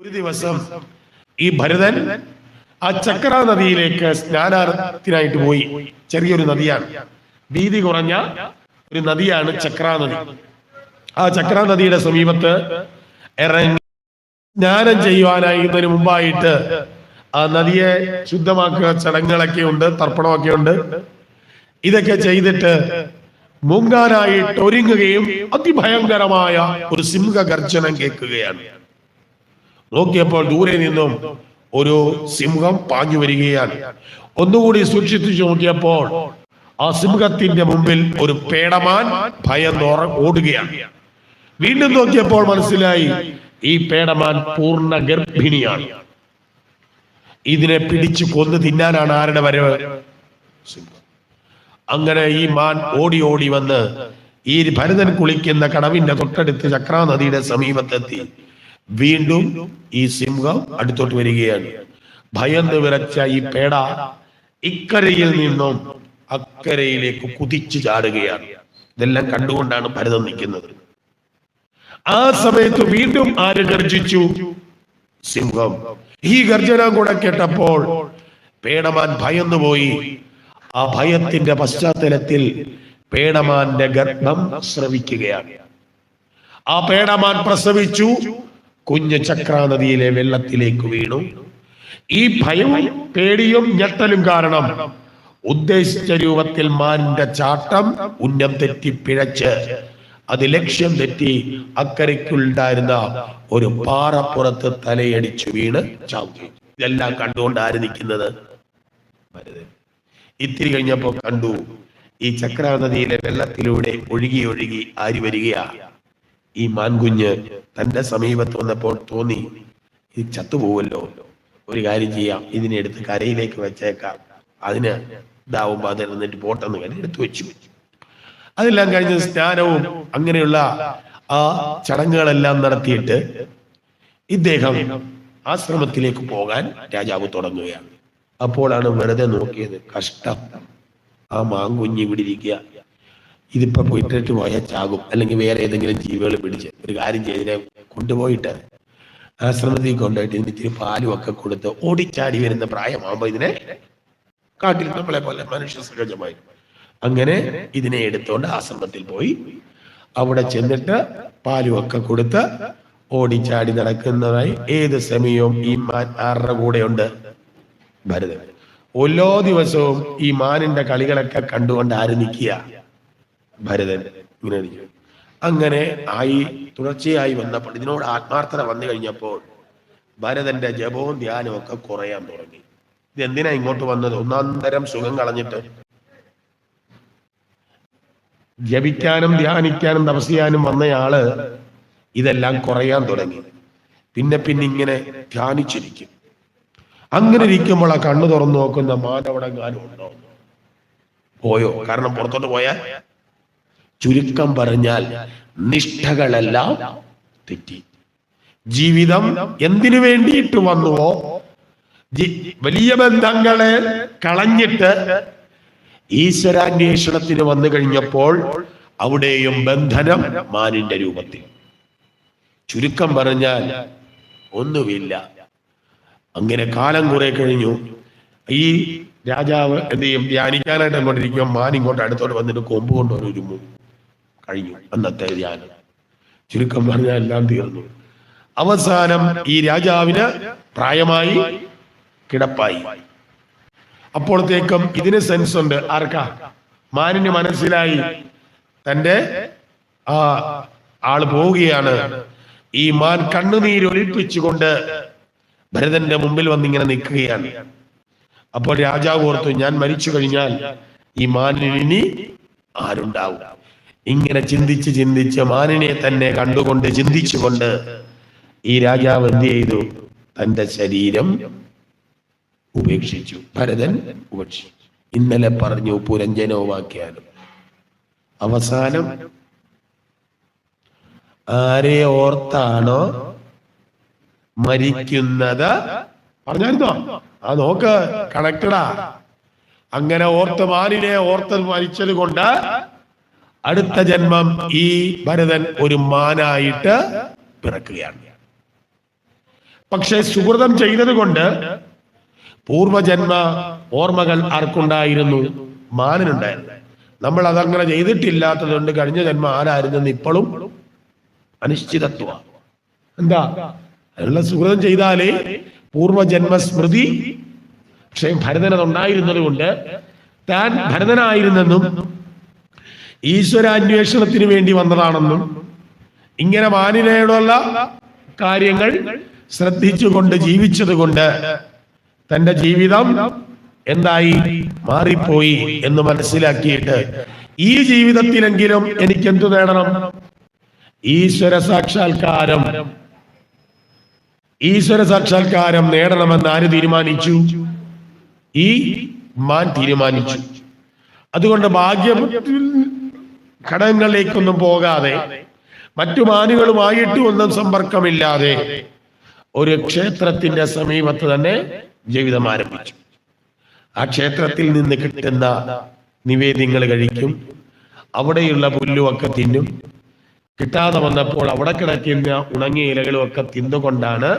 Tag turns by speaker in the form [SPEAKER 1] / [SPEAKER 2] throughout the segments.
[SPEAKER 1] ഒരു ദിവസം ഈ ഭരതൻ ആ ചക്ര നദിയിലേക്ക് സ്നാനാർത്ഥത്തിനായിട്ട് പോയി. ചെറിയൊരു നദിയാണ്, വീതി കുറഞ്ഞ ഒരു നദിയാണ് ചക്രാ നദി. ആ ചക്രാ നദിയുടെ സമീപത്ത് ഇറങ്ങി സ്നാനം ചെയ്യുവാനായിരുന്നതിന് മുമ്പായിട്ട് ആ നദിയെ ശുദ്ധമാക്കുക ചടങ്ങുകളൊക്കെ ഉണ്ട്, തർപ്പണമൊക്കെ ഉണ്ട്. ഇതൊക്കെ ചെയ്തിട്ട് മുങ്ങാനായിട്ട് ഒരുങ്ങുകയും അതിഭയങ്കരമായ ഒരു സിംഹഗർജനം കേൾക്കുകയാണ്. നോക്കിയപ്പോൾ ദൂരെ നിന്നും ഒരു സിംഹം പാഞ്ഞു വരികയാണ്. ഒന്നുകൂടി സൂക്ഷിച്ചു നോക്കിയപ്പോൾ ആ സിംഹത്തിന്റെ മുമ്പിൽ ഒരു പേടമാൻ ഭയന്ന് ഓടുകയാണ്. വീണ്ടും നോക്കിയപ്പോൾ മനസ്സിലായി ഈ പേടമാൻ പൂർണ്ണ ഗർഭിണിയാണ്. ഇതിനെ പിടിച്ചു കൊന്നു തിന്നാനാണ് ആരുടെ വരവ്? സിംഹം. അങ്ങനെ ഈ മാൻ ഓടി ഓടി വന്ന് ഈ ഭരതൻ കുളിക്കുന്ന കടവിന്റെ തൊട്ടടുത്ത് ചക്രാ നദിയുടെ സമീപത്തെത്തി. വീണ്ടും ഈ സിംഹം അടുത്തോട്ട് വരികയാണ്. ഭയന്ന് വിറച്ച ഈ പേട ഇക്കരയിൽ നിന്നും അക്കരയിലേക്ക് കുതിച്ചു ചാടുകയാണ്. ഇതെല്ലാം കണ്ടുകൊണ്ടാണ് ഭരതൻ നിൽക്കുന്നത്. ആ സമയത്ത് വീണ്ടും ആര് ഗർജിച്ചു? സിംഹം. ഈ ഗർജനം കൂടെ കേട്ടപ്പോൾ പേടമാൻ ഭയന്നു പോയി. ആ ഭയത്തിന്റെ പശ്ചാത്തലത്തിൽ പേടമാന്റെ ഗർഭം സ്രവിക്കുകയാണ്. ആ പേടമാൻ പ്രസവിച്ചു. കുഞ്ഞ് ചക്രാ നദിയിലെ വെള്ളത്തിലേക്ക് വീണു. ഈ ഭയവും പേടിയും ഞെട്ടലും കാരണം ഉദ്ദേശിച്ച രൂപത്തിൽ മാനിന്റെ ചാട്ടം ഉന്നം തെറ്റി പിഴച്ച് അത് ലക്ഷ്യം തെറ്റി അക്കരയ്ക്കുണ്ടായിരുന്ന ഒരു പാറപ്പുറത്ത് തലയടിച്ചു വീണ് ചാവുക. ഇതെല്ലാം കണ്ടുകൊണ്ട് ആര് നിൽക്കുന്നത്? ഭരതൻ. ഇത്തിരി കഴിഞ്ഞപ്പോ കണ്ടു ഈ ചക്രാ നദിയിലെ വെള്ളത്തിലൂടെ ഒഴുകി ഒഴുകി ആര് വരികയാ? ഈ മാൻകുഞ്ഞ്. തന്റെ സമീപത്ത് വന്നപ്പോൾ തോന്നി ഇത് ചത്തുപോവല്ലോ, ഒരു കാര്യം ചെയ്യാം, ഇതിനെ എടുത്ത് കരയിലേക്ക് വെച്ചേക്കാം, അതിന് ഇതാവുമ്പോ അത് എന്നിട്ട് പോട്ടെന്ന് കരുതി എടുത്തു വെച്ചു. അതെല്ലാം കഴിഞ്ഞ് സ്നാനവും അങ്ങനെയുള്ള ആ ചടങ്ങുകളെല്ലാം നടത്തിയിട്ട് ഇദ്ദേഹം ആശ്രമത്തിലേക്ക് പോകാൻ രാജാവ് തുടങ്ങുകയാണ്. അപ്പോഴാണ് വെറുതെ നോക്കിയത്, കഷ്ടം, ആ മാങ്കുഞ്ഞ് ഇവിടെ ഇരിക്കുക, ഇതിപ്പോ പോയിട്ടിട്ട് പോയാൽ ചാകും, അല്ലെങ്കിൽ വേറെ ഏതെങ്കിലും ജീവികൾ പിടിച്ച് ഒരു കാര്യം ചെയ്തിനെ കൊണ്ടുപോയിട്ട് ആശ്രമത്തിൽ കൊണ്ടുപോയിട്ട് ഇതിന് ഇത്തിരി പാലും ഒക്കെ കൊടുത്ത് ഓടിച്ചാടി വരുന്ന പ്രായമാകുമ്പോ ഇതിനെ കാട്ടിൽ നമ്മളെ പോലെ മനുഷ്യ സഹജമായി അങ്ങനെ ഇതിനെ എടുത്തുകൊണ്ട് ആശ്രമത്തിൽ പോയി അവിടെ ചെന്നിട്ട് പാലും ഒക്കെ കൊടുത്ത് ഓടിച്ചാടി നടക്കുന്നതായി ഏത് സമയവും ഈ മാൻ ആരുടെ കൂടെയുണ്ട്? ഭരതൻ. ഓരോ ദിവസവും ഈ മാനിന്റെ കളികളൊക്കെ കണ്ടുകൊണ്ട് ആര് നിൽക്കുക? ഭരതൻ. ഇങ്ങനെ അങ്ങനെ ആയി തുടർച്ചയായി വന്നപ്പോൾ ഇതിനോട് ആത്മാർത്ഥത വന്നു കഴിഞ്ഞപ്പോൾ ഭരതന്റെ ജപവും ധ്യാനവും ഒക്കെ കുറയാൻ തുടങ്ങി. ഇതെന്തിനാ ഇങ്ങോട്ട് വന്നത്? ഒന്നാന്തരം സുഖം കളഞ്ഞിട്ട് ജപിക്കാനും ധ്യാനിക്കാനും തപസ് ചെയ്യാനും വന്നയാള് ഇതെല്ലാം കുറയാൻ തുടങ്ങി. പിന്നെ ഇങ്ങനെ ധ്യാനിച്ചിരിക്കും. അങ്ങനെ ഇരിക്കുമ്പോൾ ആ കണ്ണു തുറന്നു നോക്കുന്ന മാനവടങ്ങാനും ഉണ്ടോ? പോയോ? കാരണം പുറത്തോട്ട് പോയാൽ ചുരുക്കം പറഞ്ഞാൽ നിഷ്ഠകളെല്ലാം തെറ്റി. ജീവിതം എന്തിനു വേണ്ടിയിട്ട് വന്നുവോ, വലിയ ബന്ധങ്ങളെ കളഞ്ഞിട്ട് ഈശ്വരാന്വേഷണത്തിന് വന്നു കഴിഞ്ഞപ്പോൾ അവിടെയും ബന്ധനം മാനിന്റെ രൂപത്തിൽ. ചുരുക്കം പറഞ്ഞാൽ ഒന്നുമില്ല. അങ്ങനെ കാലം കുറെ കഴിഞ്ഞു. ഈ രാജാവ് എന്ത് ചെയ്യും? ധ്യാനിക്കാനായിട്ട് അങ്ങോട്ടിരിക്കും. മാൻ ഇങ്ങോട്ട് അടുത്തോട്ട് വന്നിട്ട് കൊമ്പ് കൊണ്ടൊരു കഴിഞ്ഞു അന്നത്തെ ധ്യാനം. ചുരുക്കം പറഞ്ഞാൽ എല്ലാം തീർന്നു. അവസാനം ഈ രാജാവിന് പ്രായമായി, കിടപ്പായി. അപ്പോഴത്തേക്കും ഇതിന് സെൻസ് ഉണ്ട്. ആർക്കാ? മാനിന് മനസ്സിലായി തന്റെ ആ ആള് പോവുകയാണ്. ഈ മാൻ കണ്ണുനീരൊലിപ്പിച്ചുകൊണ്ട് ഭരതന്റെ മുമ്പിൽ വന്നിങ്ങനെ നിൽക്കുകയാണ്. അപ്പോൾ രാജാവ് ഓർത്തു, ഞാൻ മരിച്ചു കഴിഞ്ഞാൽ ഈ മാനിന് ഇനി ആരുണ്ടാവും? ഇങ്ങനെ ചിന്തിച്ച് മാനിനെ തന്നെ കണ്ടുകൊണ്ട് ചിന്തിച്ചുകൊണ്ട് ഈ രാജാവ് എന്ത് ചെയ്തു? തന്റെ ശരീരം ഉപേക്ഷിച്ചു. ഭരതൻ ഉപേക്ഷിച്ചു. ഇന്നലെ പറഞ്ഞു പുരഞ്ജനോവാക്യാലും. അവസാനം ആരെ ഓർത്താണോ മരിക്കുന്നത്? പറഞ്ഞായിരുന്നോ? ആ നോക്ക്, കണക്റ്റഡാ. അങ്ങനെ ഓർത്ത് മാനിനെ ഓർത്ത് മരിച്ചത് കൊണ്ട് അടുത്ത ജന്മം ഈ ഭരതൻ ഒരു മാനായിട്ട് പിറക്കുകയാണ്. പക്ഷെ സുഹൃതം ചെയ്തത് കൊണ്ട് പൂർവജന്മ ഓർമ്മകൾ ആർക്കുണ്ടായിരുന്നു? മാനനുണ്ടായിരുന്നു. നമ്മൾ അതങ്ങനെ ചെയ്തിട്ടില്ലാത്തത് കൊണ്ട് കഴിഞ്ഞ ജന്മം ആരായിരുന്നെന്ന് ഇപ്പോഴും അനിശ്ചിതത്വ. എന്താ അതിനുള്ള സുഹൃതം ചെയ്താലേ പൂർവജന്മ സ്മൃതി. പക്ഷേ ഭരതനതുണ്ടായിരുന്നത് കൊണ്ട് താൻ ഭരതനായിരുന്നെന്നും ഈശ്വരാന്വേഷണത്തിന് വേണ്ടി വന്നതാണെന്നും ഇങ്ങനെ മാനിനോടുള്ള കാര്യങ്ങൾ ശ്രദ്ധിച്ചുകൊണ്ട് ജീവിച്ചത് കൊണ്ട് തന്റെ ജീവിതം എന്തായി മാറിപ്പോയി എന്ന് മനസ്സിലാക്കിയിട്ട് ഈ ജീവിതത്തിലെങ്കിലും എനിക്ക് എന്തു നേടണം? ഈശ്വര സാക്ഷാത്കാരം നേടണമെന്ന് ആര് തീരുമാനിച്ചു? ഈ മാൻ തീരുമാനിച്ചു. അതുകൊണ്ട് ഭാഗ്യ ഘടകങ്ങളിലേക്കൊന്നും പോകാതെ മറ്റു മാനുകളുമായിട്ട് ഒന്നും സമ്പർക്കമില്ലാതെ ഒരു ക്ഷേത്രത്തിന്റെ സമീപത്ത് തന്നെ ജീവിതം ആരംഭിച്ചു. ആ ക്ഷേത്രത്തിൽ നിന്ന് കിട്ടുന്ന നിവേദ്യങ്ങൾ കഴിക്കും, അവിടെയുള്ള പുല്ലുമൊക്കെ തിന്നും. കിട്ടാതെ വന്നപ്പോൾ അവിടെ കിടക്കുന്ന ഉണങ്ങിയ ഇലകളും ഒക്കെ തിന്നുകൊണ്ടാണ്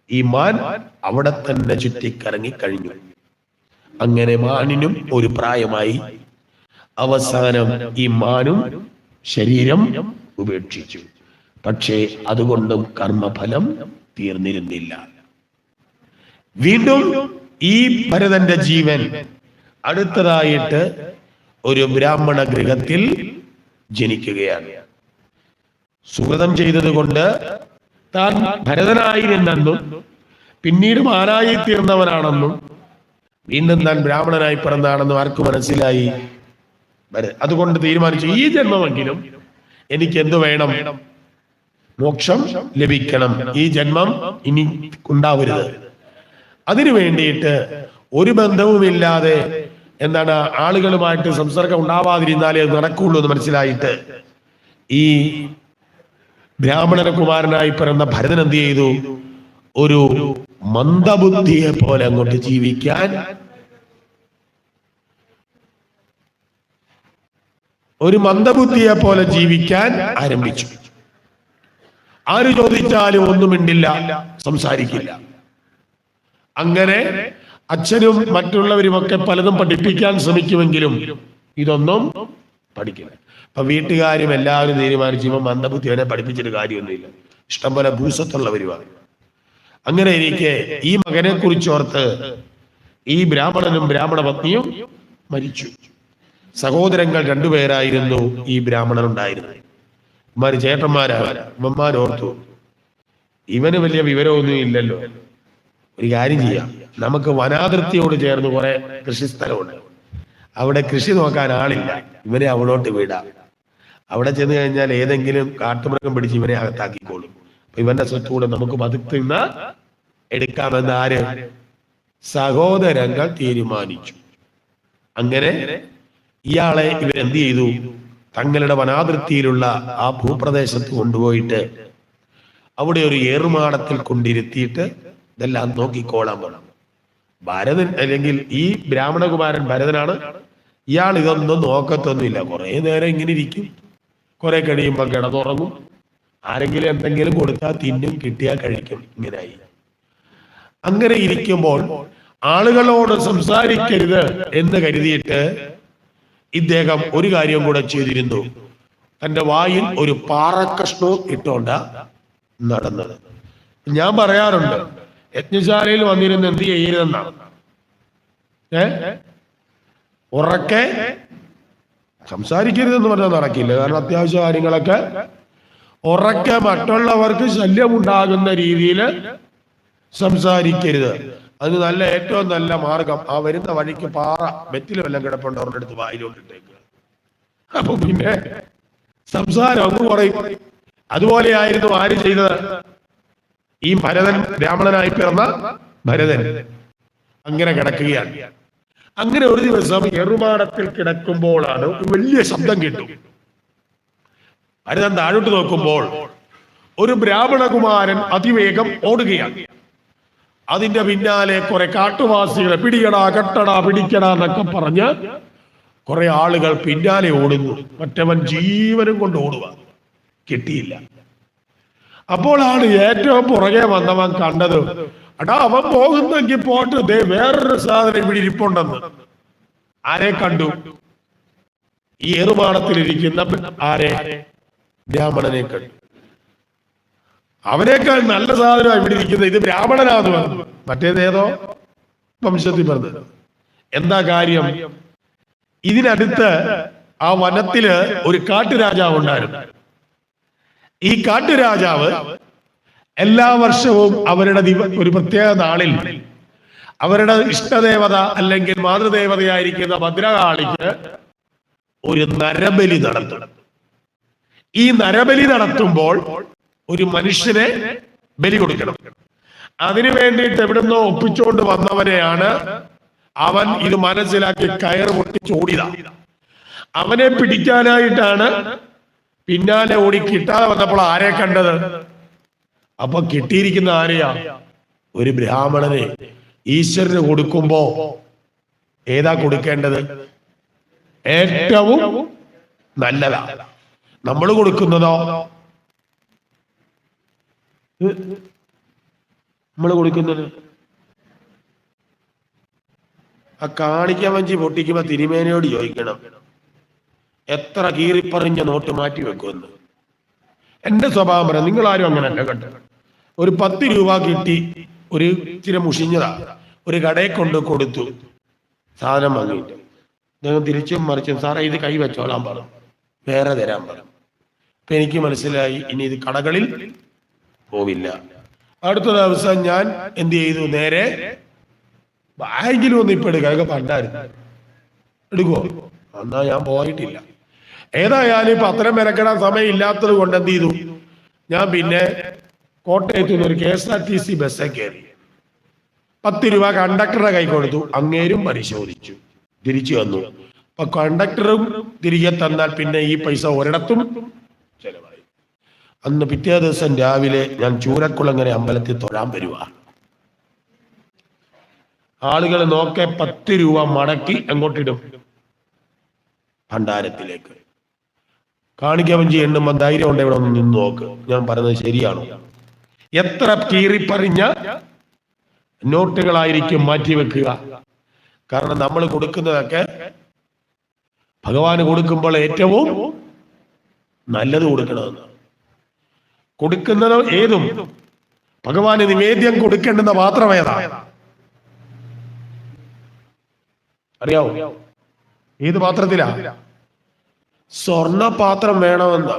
[SPEAKER 1] ഈ മാൻ അവിടെ തന്നെ ചുറ്റിക്കറങ്ങി കഴിഞ്ഞു. അങ്ങനെ മാനിനും ഒരു പ്രായമായി. അവസാനം ഈ മാനും ശരീരം ഉപേക്ഷിച്ചു. പക്ഷേ അതുകൊണ്ടും കർമ്മഫലം തീർന്നിരുന്നില്ല. വീണ്ടും ഈ ഭരതന്റെ ജീവൻ അടുത്തതായിട്ട് ഒരു ബ്രാഹ്മണ ഗൃഹത്തിൽ ജനിക്കുകയാണ്. സുഹൃതം ചെയ്തത് കൊണ്ട് താൻ ഭരതനായിരുന്നെന്നും പിന്നീട് മാനായി തീർന്നവനാണെന്നും വീണ്ടും താൻ ബ്രാഹ്മണനായി പിറന്നാണെന്നും ആർക്ക് മനസ്സിലായി? അതുകൊണ്ട് തീരുമാനിച്ചു, ഈ ജന്മമെങ്കിലും എനിക്ക് എന്തു വേണം? മോക്ഷം ലഭിക്കണം. ഈ ജന്മം ഇനി ഉണ്ടാവരുത്. അതിനു വേണ്ടിയിട്ട് ഒരു ബന്ധവുമില്ലാതെ എന്താണ് ആളുകളുമായിട്ട് സംസർഗം ഉണ്ടാവാതിരുന്നാലേ അത് നടക്കുള്ളൂ എന്ന് മനസ്സിലായിട്ട് ഈ ബ്രാഹ്മണന കുമാരനായി പിറന്ന ഭരതൻ എന്ത് ചെയ്തു? ഒരു മന്ദബുദ്ധിയെ പോലെ അങ്ങോട്ട് ജീവിക്കാൻ, ഒരു മന്ദബുദ്ധിയെ പോലെ ജീവിക്കാൻ ആരംഭിച്ചു. ആര് ചോദിച്ചാലും ഒന്നും മിണ്ടില്ല, സംസാരിക്കില്ല. അങ്ങനെ അച്ഛനും മറ്റുള്ളവരുമൊക്കെ പലതും പഠിപ്പിക്കാൻ ശ്രമിക്കുമെങ്കിലും ഇതൊന്നും പഠിക്കില്ല. അപ്പൊ വീട്ടുകാരും എല്ലാവരും തീരുമാനിച്ചു ഇവൻ മന്ദബുദ്ധി, അവനെ പഠിപ്പിച്ചിട്ട് കാര്യമൊന്നുമില്ല, ഇഷ്ടംപോലെ ഭൂസത്തുള്ളവരുമാണ്. അങ്ങനെ എനിക്ക് ഈ മകനെ കുറിച്ചോർത്ത് ഈ ബ്രാഹ്മണനും ബ്രാഹ്മണ പത്നിയും മരിച്ചു. സഹോദരങ്ങൾ രണ്ടുപേരായിരുന്നു ഈ ബ്രാഹ്മണനുണ്ടായിരുന്നത്. ഇമാര് ചേട്ടന്മാരാണ്. ഇവന്മാരോർത്തു ഇവന് വലിയ വിവരമൊന്നും ഇല്ലല്ലോ, ഒരു കാര്യം ചെയ്യാം, നമുക്ക് വനാതിർത്തിയോട് ചേർന്ന് കുറെ കൃഷിസ്ഥലമുണ്ട്, അവിടെ കൃഷി നോക്കാൻ ആളില്ല, ഇവനെ അവിടോട്ട് വിടാം. അവിടെ ചെന്ന് കഴിഞ്ഞാൽ ഏതെങ്കിലും കാട്ടുമൃഗം പിടിച്ച് ഇവനെ അകത്താക്കിക്കോളും. അപ്പൊ ഇവന്റെ സ്വത്തൂടെ നമുക്ക് പതുക്കുന്ന എടുക്കാമെന്ന് ആര്? സഹോദരങ്ങൾ തീരുമാനിച്ചു. അങ്ങനെ ഇയാളെ ഇവരെന്ത് ചെയ്തു? തങ്ങളുടെ വനാതിർത്തിയിലുള്ള ആ ഭൂപ്രദേശത്ത് കൊണ്ടുപോയിട്ട് അവിടെ ഒരു ഏറുമാടത്തിൽ കൊണ്ടിരുത്തിയിട്ട് ഇതെല്ലാം നോക്കിക്കോളാൻ പറഞ്ഞു. ഭരതൻ അല്ലെങ്കിൽ ഈ ബ്രാഹ്മണകുമാരൻ ഭരതനാണ്. ഇയാൾ ഇതൊന്നും നോക്കത്തൊന്നുമില്ല. കുറെ നേരം ഇങ്ങനെ ഇരിക്കും, കുറെ കഴിയുമ്പോൾ കിടന്നുറങ്ങും, ആരെങ്കിലും എന്തെങ്കിലും കൊടുത്താൽ തിന്നും, കിട്ടിയാൽ കഴിക്കും. ഇങ്ങനായി. അങ്ങനെ ഇരിക്കുമ്പോൾ ആളുകളോട് സംസാരിക്കരുത് എന്ന് കരുതിയിട്ട് ഇദ്ദേഹം ഒരു കാര്യം കൂടെ ചെയ്തിരുന്നു. തന്റെ വായിൽ ഒരു പാറക്കഷ്ണവും ഇട്ടോണ്ട നടന്നത്. ഞാൻ പറയാറുണ്ട്, യജ്ഞശാലയിൽ വന്നിരുന്ന് എന്ത് ചെയ്യരുതെന്നാണ്. ഉറക്കെ സംസാരിക്കരുതെന്ന് പറഞ്ഞാൽ നടക്കില്ല. കാരണം അത്യാവശ്യ കാര്യങ്ങളൊക്കെ ഉറക്കെ മറ്റുള്ളവർക്ക് ശല്യമുണ്ടാകുന്ന രീതിയിൽ സംസാരിക്കരുത്. അതിന് നല്ല ഏറ്റവും നല്ല മാർഗം ആ വരുന്ന വഴിക്ക് പാറ വെറ്റിലും എല്ലാം കിടപ്പുണ്ട്, അവരുടെ അടുത്ത് വായിലോട്ടിട്ടേക്കുക. അപ്പൊ പിന്നെ സംസാരം അങ്ങ് പറയും. അതുപോലെയായിരുന്നു ആര് ചെയ്തത്? ഈ ഭരതൻ, ബ്രാഹ്മണനായി പിറന്ന ഭരതൻ അങ്ങനെ കിടക്കുകയാണ്. അങ്ങനെ ഒരു ദിവസം എറുമാടത്തിൽ കിടക്കുമ്പോഴാണ് ഒരു വലിയ ശബ്ദം കേട്ടു. ഭരതൻ താഴോട്ട് നോക്കുമ്പോൾ ഒരു ബ്രാഹ്മണകുമാരൻ അതിവേഗം ഓടുകയാണ്. അതിന്റെ പിന്നാലെ കുറെ കാട്ടുവാസികളെ പിടിക്കടാ, കെട്ടടാ, പിടിക്കടാ എന്നൊക്കെ പറഞ്ഞ് കുറെ ആളുകൾ പിന്നാലെ ഓടുന്നു. മറ്റവൻ ജീവനും കൊണ്ട് ഓടുക, കിട്ടിയില്ല. അപ്പോഴാണ് ഏറ്റവും പുറകെ വന്നവൻ കണ്ടത്, എടാ അവൻ പോകുന്നെങ്കിൽ പോട്ട്, ദേ വേറൊരു സാധനം ഇവിടെ ഇരിപ്പുണ്ടെന്ന്. ആരെ കണ്ടു? ഈ ഏറുമാടത്തിലിരിക്കുന്ന ആരെ? ബ്രാഹ്മണനെ കണ്ടു. അവനേക്കാൾ നല്ല സാധനമാണ് ഇവിടെ ഇരിക്കുന്നത്, ഇത് ബ്രാഹ്മണനാന്ന് പറഞ്ഞു. മറ്റേതേതോ വംശത്തിൽ പറഞ്ഞത്. എന്താ കാര്യം? ഇതിനടുത്ത് ആ വനത്തില് ഒരു കാട്ടുരാജാവ് ഉണ്ടായിരുന്നു. ഈ കാട്ടുരാജാവ് എല്ലാ വർഷവും അവരുടെ ഒരു പ്രത്യേക നാളിൽ അവരുടെ ഇഷ്ടദേവത അല്ലെങ്കിൽ മാതൃദേവതയായിരിക്കുന്ന ഭദ്രകാളിക്ക് ഒരു നരബലി നടത്തും. ഈ നരബലി നടത്തുമ്പോൾ ഒരു മനുഷ്യനെ ബലി കൊടുക്കണം. അതിനു വേണ്ടിയിട്ട് എവിടുന്നോ ഒപ്പിച്ചുകൊണ്ട് വന്നവനെയാണ് അവൻ ഇത് മനസ്സിലാക്കി കയർ പൊട്ടിച്ചോടിയതാ. അവനെ പിടിക്കാനായിട്ടാണ് പിന്നാലെ ഓടി. കിട്ടാതെ വന്നപ്പോൾ ആരെ കണ്ടത്? അപ്പൊ കിട്ടിയിരിക്കുന്ന ആരെയാ? ഒരു ബ്രാഹ്മണനെ. ഈശ്വരന് കൊടുക്കുമ്പോ ഏതാ കൊടുക്കേണ്ടത്? ഏറ്റവും നല്ലതാ. നമ്മൾ കൊടുക്കുന്നതോ? നമ്മൾ കൊടുക്കുന്നത് ആ കാണിക്കാൻ വഞ്ചി പൊട്ടിക്കുമ്പോ തിരുമേനയോട് ചോദിക്കണം, എത്ര കീറിപ്പറിഞ്ഞ നോട്ട് മാറ്റി വെക്കുമെന്ന്. എന്റെ സ്വഭാവം പറയാം, നിങ്ങളാരും അങ്ങനല്ല കേട്ടോ. ഒരു 10 രൂപ കിട്ടി, ഒരു ഇച്ചിരി മുഷിഞ്ഞതാ, ഒരു കടയിൽ കൊണ്ട് കൊടുത്തു, സാധനം വാങ്ങിയിട്ട് ഞാൻ തിരിച്ചും മറിച്ചും, സാറേ ഇത് കൈ വെച്ചോളാൻ പറഞ്ഞു, വേറെ തരാൻ പറഞ്ഞു. അപ്പൊ എനിക്ക് മനസ്സിലായി ഇനി ഇത് കടകളിൽ പോവില്ല. അടുത്ത ദിവസം ഞാൻ എന്ത് ചെയ്തു? നേരെ ബാങ്കിലും ഒന്നും ഇപ്പൊ എടുക്കുക, പണ്ടായിരുന്നു എടുക്കുവോ? എന്നാ ഞാൻ പോയിട്ടില്ല. ഏതായാലും ഇപ്പൊ അത്രയും മെനക്കെടാൻ സമയം ഇല്ലാത്തത് കൊണ്ട് എന്ത് ചെയ്തു? ഞാൻ പിന്നെ കോട്ടയത്ത് നിന്ന് ഒരു KSRTC ബസ്സേ കയറി. 10 രൂപ കണ്ടക്ടറുടെ കൈ കൊടുത്തു. അങ്ങേരും പരിശോധിച്ചു, തിരിച്ചു വന്നു. അപ്പൊ കണ്ടക്ടറും തിരികെ തന്നാൽ പിന്നെ ഈ പൈസ ഒരിടത്തും ചെലവായി. അന്ന് പിറ്റേ ദിവസം രാവിലെ ഞാൻ ചൂരക്കുളങ്ങര അമ്പലത്തിൽ തൊഴാൻ വരുക. ആളുകൾ നോക്കെ 10 രൂപ മടക്കി എങ്ങോട്ടിടും? ഭണ്ഡാരത്തിലേക്ക്. കാണിക്കവഞ്ചി എണ്ണുമ്പോൾ ധൈര്യം ഉണ്ട്, ഇവിടെ ഒന്ന് നിന്ന് നോക്ക്, ഞാൻ പറയുന്നത് ശരിയാണോ? എത്ര കീറിപ്പറിഞ്ഞ നോട്ടുകളായിരിക്കും മാറ്റിവെക്കുക. കാരണം നമ്മൾ കൊടുക്കുന്നതൊക്കെ ഭഗവാന് കൊടുക്കുമ്പോൾ ഏറ്റവും നല്ലത് കൊടുക്കണമെന്ന്. കൊടുക്കുന്നത് ഏതും ഭഗവാന് നിവേദ്യം കൊടുക്കേണ്ടുന്ന പാത്രം ഏതാ അറിയാവോ? ഏത് പാത്രത്തിലാ? സ്വർണ്ണ പാത്രം വേണമെന്ന്.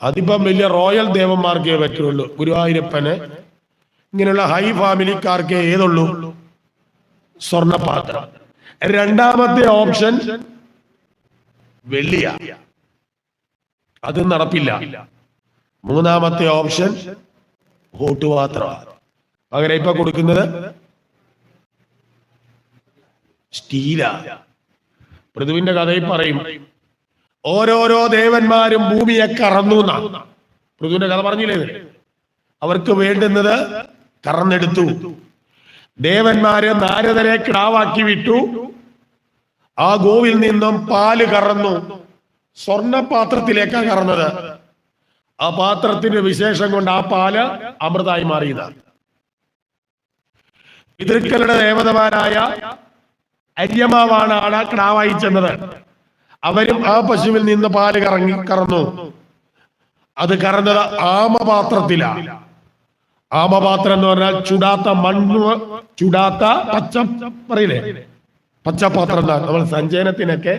[SPEAKER 1] അതിപ്പം വലിയ റോയൽ ദേവന്മാർക്കേ പറ്റുള്ളൂ. ഗുരുവായൂരപ്പന് ഇങ്ങനെയുള്ള ഹൈ ഫാമിലിക്കാർക്കേ ഏതുള്ളൂ? സ്വർണ്ണപാത്രം. രണ്ടാമത്തെ ഓപ്ഷൻ വെള്ളിയ, അത് നടപ്പില്ല. മൂന്നാമത്തെ ഓപ്ഷൻ ഓട്ടുപാത്രമാണ്. പകരം ഇപ്പൊ കൊടുക്കുന്നത് സ്റ്റീലാ. പൃഥുവിന്റെ കഥയിൽ പറയും, ഓരോരോ ദേവന്മാരും ഭൂമിയെ കറന്നു എന്നാ. പൃഥുവിന്റെ കഥ പറഞ്ഞില്ലേ? അവർക്ക് വേണ്ടുന്നത് കറന്നെടുത്തു. ദേവന്മാര് നാരദരെ കിടാവാക്കി വിട്ടു. ആ ഗോവിൽ നിന്നും പാല് കറന്നു. സ്വർണ്ണപാത്രത്തിലേക്കാണ് കറന്നത്. ആ പാത്രത്തിന്റെ വിശേഷം കൊണ്ട് ആ പാല് അമൃതായി മാറിയതാണ്. പിതൃക്കളുടെ ദേവതമാരായ അര്യമാവാണ് ആളെ കിടാവായി ചെന്നത്. അവരും ആ പശുവിൽ നിന്ന് പാല് കറന്നു. അത് കറന്നത് ആമപാത്രത്തിലാണ്. ആമപാത്രം എന്ന് പറഞ്ഞാൽ ചുടാത്ത മണ്ണ്, ചുടാത്ത പച്ച പറയില്ലേ, പച്ചപാത്രം എന്നാണ് നമ്മൾ സഞ്ചയനത്തിനൊക്കെ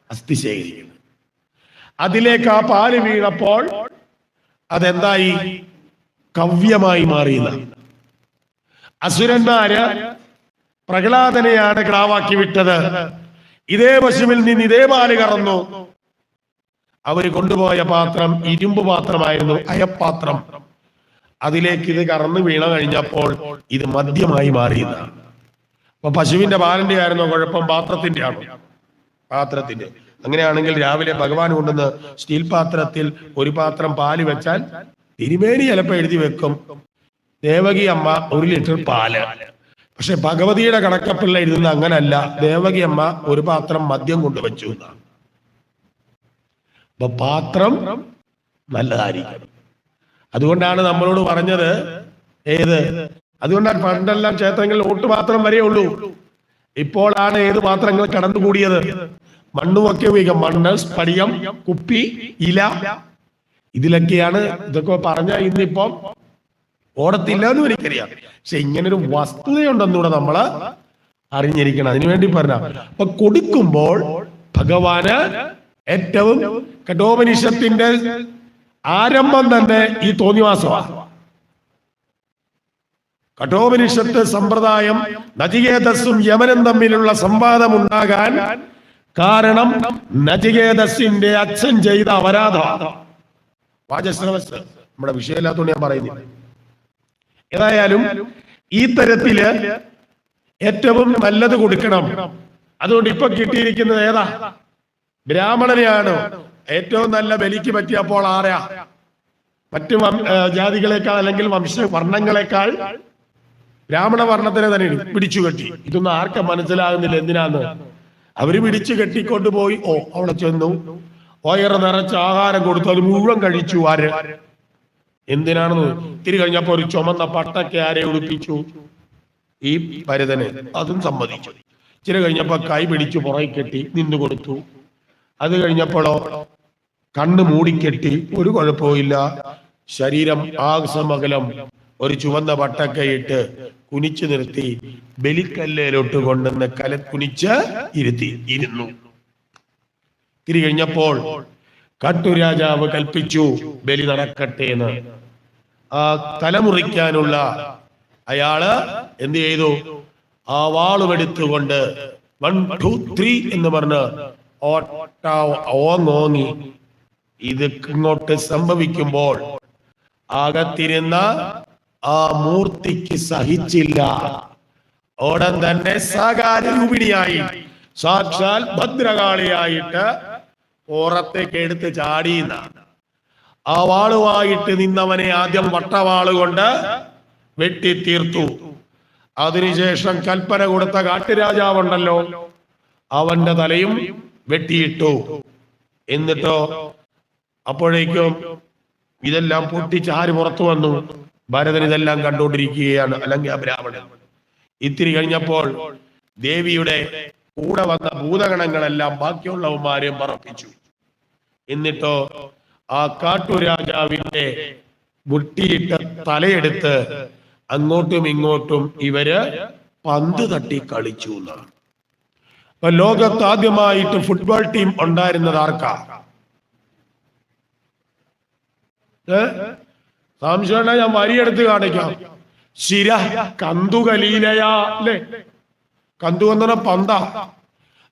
[SPEAKER 1] അസ്ഥി ശേഖരിക്കുന്നത്. അതിലേക്ക് ആ പാല് വീണപ്പോൾ അതെന്തായി? കവ്യമായി മാറിയത്. അസുരന്മാര് പ്രഹ്ലാദനെയാണ് കിടാവാക്കി വിട്ടത്. ഇതേ പശുവിൽ നിന്ന് ഇതേ പാല് കറന്നു. അവര് കൊണ്ടുപോയ പാത്രം ഇരുമ്പ് പാത്രമായിരുന്നു, അയപ്പാത്രം. അതിലേക്ക് ഇത് കറന്നു വീണ കഴിഞ്ഞപ്പോൾ ഇത് മദ്യമായി മാറിയതാണ്. അപ്പൊ പശുവിന്റെ പാലിന്റെ ആയിരുന്നോ കുഴപ്പം? പാത്രത്തിന്റെ ആണോ? പാത്രത്തിന്റെ. അങ്ങനെയാണെങ്കിൽ രാവിലെ ഭഗവാൻ കൊണ്ടുവന്ന് സ്റ്റീൽ പാത്രത്തിൽ ഒരു പാത്രം പാല് വെച്ചാൽ തിരുമേനി ചിലപ്പോൾ എഴുതി വെക്കും, ദേവകി അമ്മ 1 ലിറ്റർ പാല്. പക്ഷെ ഭഗവതിയുടെ കണക്കപ്പിള്ള എഴുതുന്ന അങ്ങനല്ല, ദേവകി അമ്മ ഒരു പാത്രം മദ്യം കൊണ്ടുവച്ചു എന്നാണ്. അപ്പൊ പാത്രം നല്ലതായിരിക്കണം. അതുകൊണ്ടാണ് നമ്മളോട് പറഞ്ഞത് ഏത്, അതുകൊണ്ടാണ് പണ്ടെല്ലാം ക്ഷേത്രങ്ങളിൽ ഓട്ട് പാത്രം വരെ ഉള്ളൂ. ഇപ്പോഴാണ് ഏത് പാത്രങ്ങൾ കടന്നുകൂടിയത്. മണ്ണുമൊക്കെ ഉപയോഗിക്കാം. മണ്ണ്, സ്ഫടികം, കുപ്പി, ഇല, ഇതിലൊക്കെയാണ്. ഇതൊക്കെ പറഞ്ഞ ഇന്നിപ്പം ഓടത്തില്ല എന്ന് എനിക്കറിയാം. പക്ഷെ ഇങ്ങനൊരു വസ്തുതയുണ്ടെന്നൂടെ നമ്മള് അറിഞ്ഞിരിക്കണം. അതിനുവേണ്ടി പറഞ്ഞ അപ്പൊ കൊടുക്കുമ്പോൾ ഭഗവാന് ഏറ്റവും കഠോപനിഷത്തിന്റെ ആരംഭം തന്നെ ഈ തോന്നിവാസമാണ്. കഠോപനിഷത്ത് സമ്പ്രദായം നചികേതസ്സും യമനും തമ്മിലുള്ള സംവാദം ഉണ്ടാകാൻ കാരണം നചികേതസ്സിന്റെ അച്ഛൻ ചെയ്ത അപരാധം. വാചസ്രവസ് നമ്മുടെ വിഷയമില്ലാത്തോണ്ട് ഞാൻ പറയുന്നില്ല. ഏതായാലും ഈ തരത്തില് ഏറ്റവും നല്ലത് കൊടുക്കണം. അതുകൊണ്ട് ഇപ്പൊ കിട്ടിയിരിക്കുന്നത് ഏതാ? ബ്രാഹ്മണനെയാണ്. ഏറ്റവും നല്ല ബലിക്ക് പറ്റിയപ്പോൾ ആരാ? മറ്റു ജാതികളെക്കാൾ അല്ലെങ്കിൽ വർണ്ണങ്ങളെക്കാൾ ബ്രാഹ്മണ വർണ്ണത്തിനെ തന്നെ പിടിച്ചു കെട്ടി. ഇതൊന്നും ആർക്കും മനസ്സിലാകുന്നില്ല എന്തിനാന്ന്. അവര് പിടിച്ചു കെട്ടിക്കൊണ്ടുപോയി അവിടെ ചെന്നു, വയറ് നിറച്ച് ആഹാരം കൊടുത്തു, അത് മുഴുവൻ കഴിച്ചു. ആര്? എന്തിനാണെന്ന് ഇത്തിരി കഴിഞ്ഞപ്പോ ഒരു ചുമന്ന പട്ടൊക്കെ ആരെ ഉടുപ്പിച്ചു? ഈ ഭരതനെ. അതും സമ്മതിച്ചു. ഇച്ചിരി കഴിഞ്ഞപ്പോ കൈ പിടിച്ചു പുറകെ കെട്ടി നിന്നു കൊടുത്തു. അത് കഴിഞ്ഞപ്പോഴോ കണ്ണ് മൂടിക്കെട്ടി, ഒരു കുഴപ്പമില്ല. ശരീരം ആകസമകലം ഒരു ചുവന്ന പട്ടൊക്കെ ഇട്ട് കുനിച്ചു നിർത്തി ബലിക്കല്ലേലോട്ട് കൊണ്ടുവന്ന് കുനിച്ച് ഇരുന്നു. തിരി കഴിഞ്ഞപ്പോൾ കാട്ടുരാജാവ് കൽപ്പിച്ചു ബലി നടക്കട്ടെ എന്ന്. ആ തലമുറിക്കാനുള്ള അയാള് എന്ത് ചെയ്തു? ആ വാളുമെടുത്തുകൊണ്ട് 1 2 3 എന്ന് പറഞ്ഞ് ഓങ്ങി ഇത് ഇങ്ങോട്ട് സംഭവിക്കുമ്പോൾ അകത്തിരുന്ന ആ മൂർത്തിക്ക് സഹിച്ചില്ല. ഉടൻ തന്നെ സാകാരൂപിണിയായി സാക്ഷാൽ ഭദ്രകാളിയായിട്ട് പുറത്തേക്ക് എടുത്ത് ചാടിയുന്ന ആ വാളുമായിട്ട് നിന്നവനെ ആദ്യം വട്ടവാളുകൊണ്ട് വെട്ടിത്തീർത്തു. അതിനുശേഷം കൽപ്പന കൊടുത്ത കാട്ടുരാജാവുണ്ടല്ലോ, അവന്റെ തലയും വെട്ടിയിട്ടു. എന്നിട്ടോ അപ്പോഴേക്കും ഇതെല്ലാം പൊട്ടിച്ചാരി പുറത്തു വന്നു. ഭരതൻ ഇതെല്ലാം കണ്ടുകൊണ്ടിരിക്കുകയാണ്, അല്ലെങ്കിൽ ആ ബ്രാഹ്മണൻ. ഇത്തിരി കഴിഞ്ഞപ്പോൾ ദേവിയുടെ കൂടെ വന്ന ഭൂതഗണങ്ങളെല്ലാം ബാക്കിയുള്ളവന്മാരെയും പറപ്പിച്ചു. എന്നിട്ടോ ആ കാട്ടുരാജാവിന്റെ മുട്ടിയിട്ട തലയെടുത്ത് അങ്ങോട്ടും ഇങ്ങോട്ടും ഇവര് പന്ത് തട്ടി കളിച്ചു എന്നാണ്. അപ്പൊ ലോകത്ത് ആദ്യമായിട്ട് ഫുട്ബോൾ ടീം ഉണ്ടായിരുന്നത് ആർക്കാ? സംശയം ഞാൻ വരിയെടുത്ത് കാണിക്കാം. ശിര കന്തുകലീലയാ അല്ലേ? കന്തു എന്ന് പറഞ്ഞ പന്താ.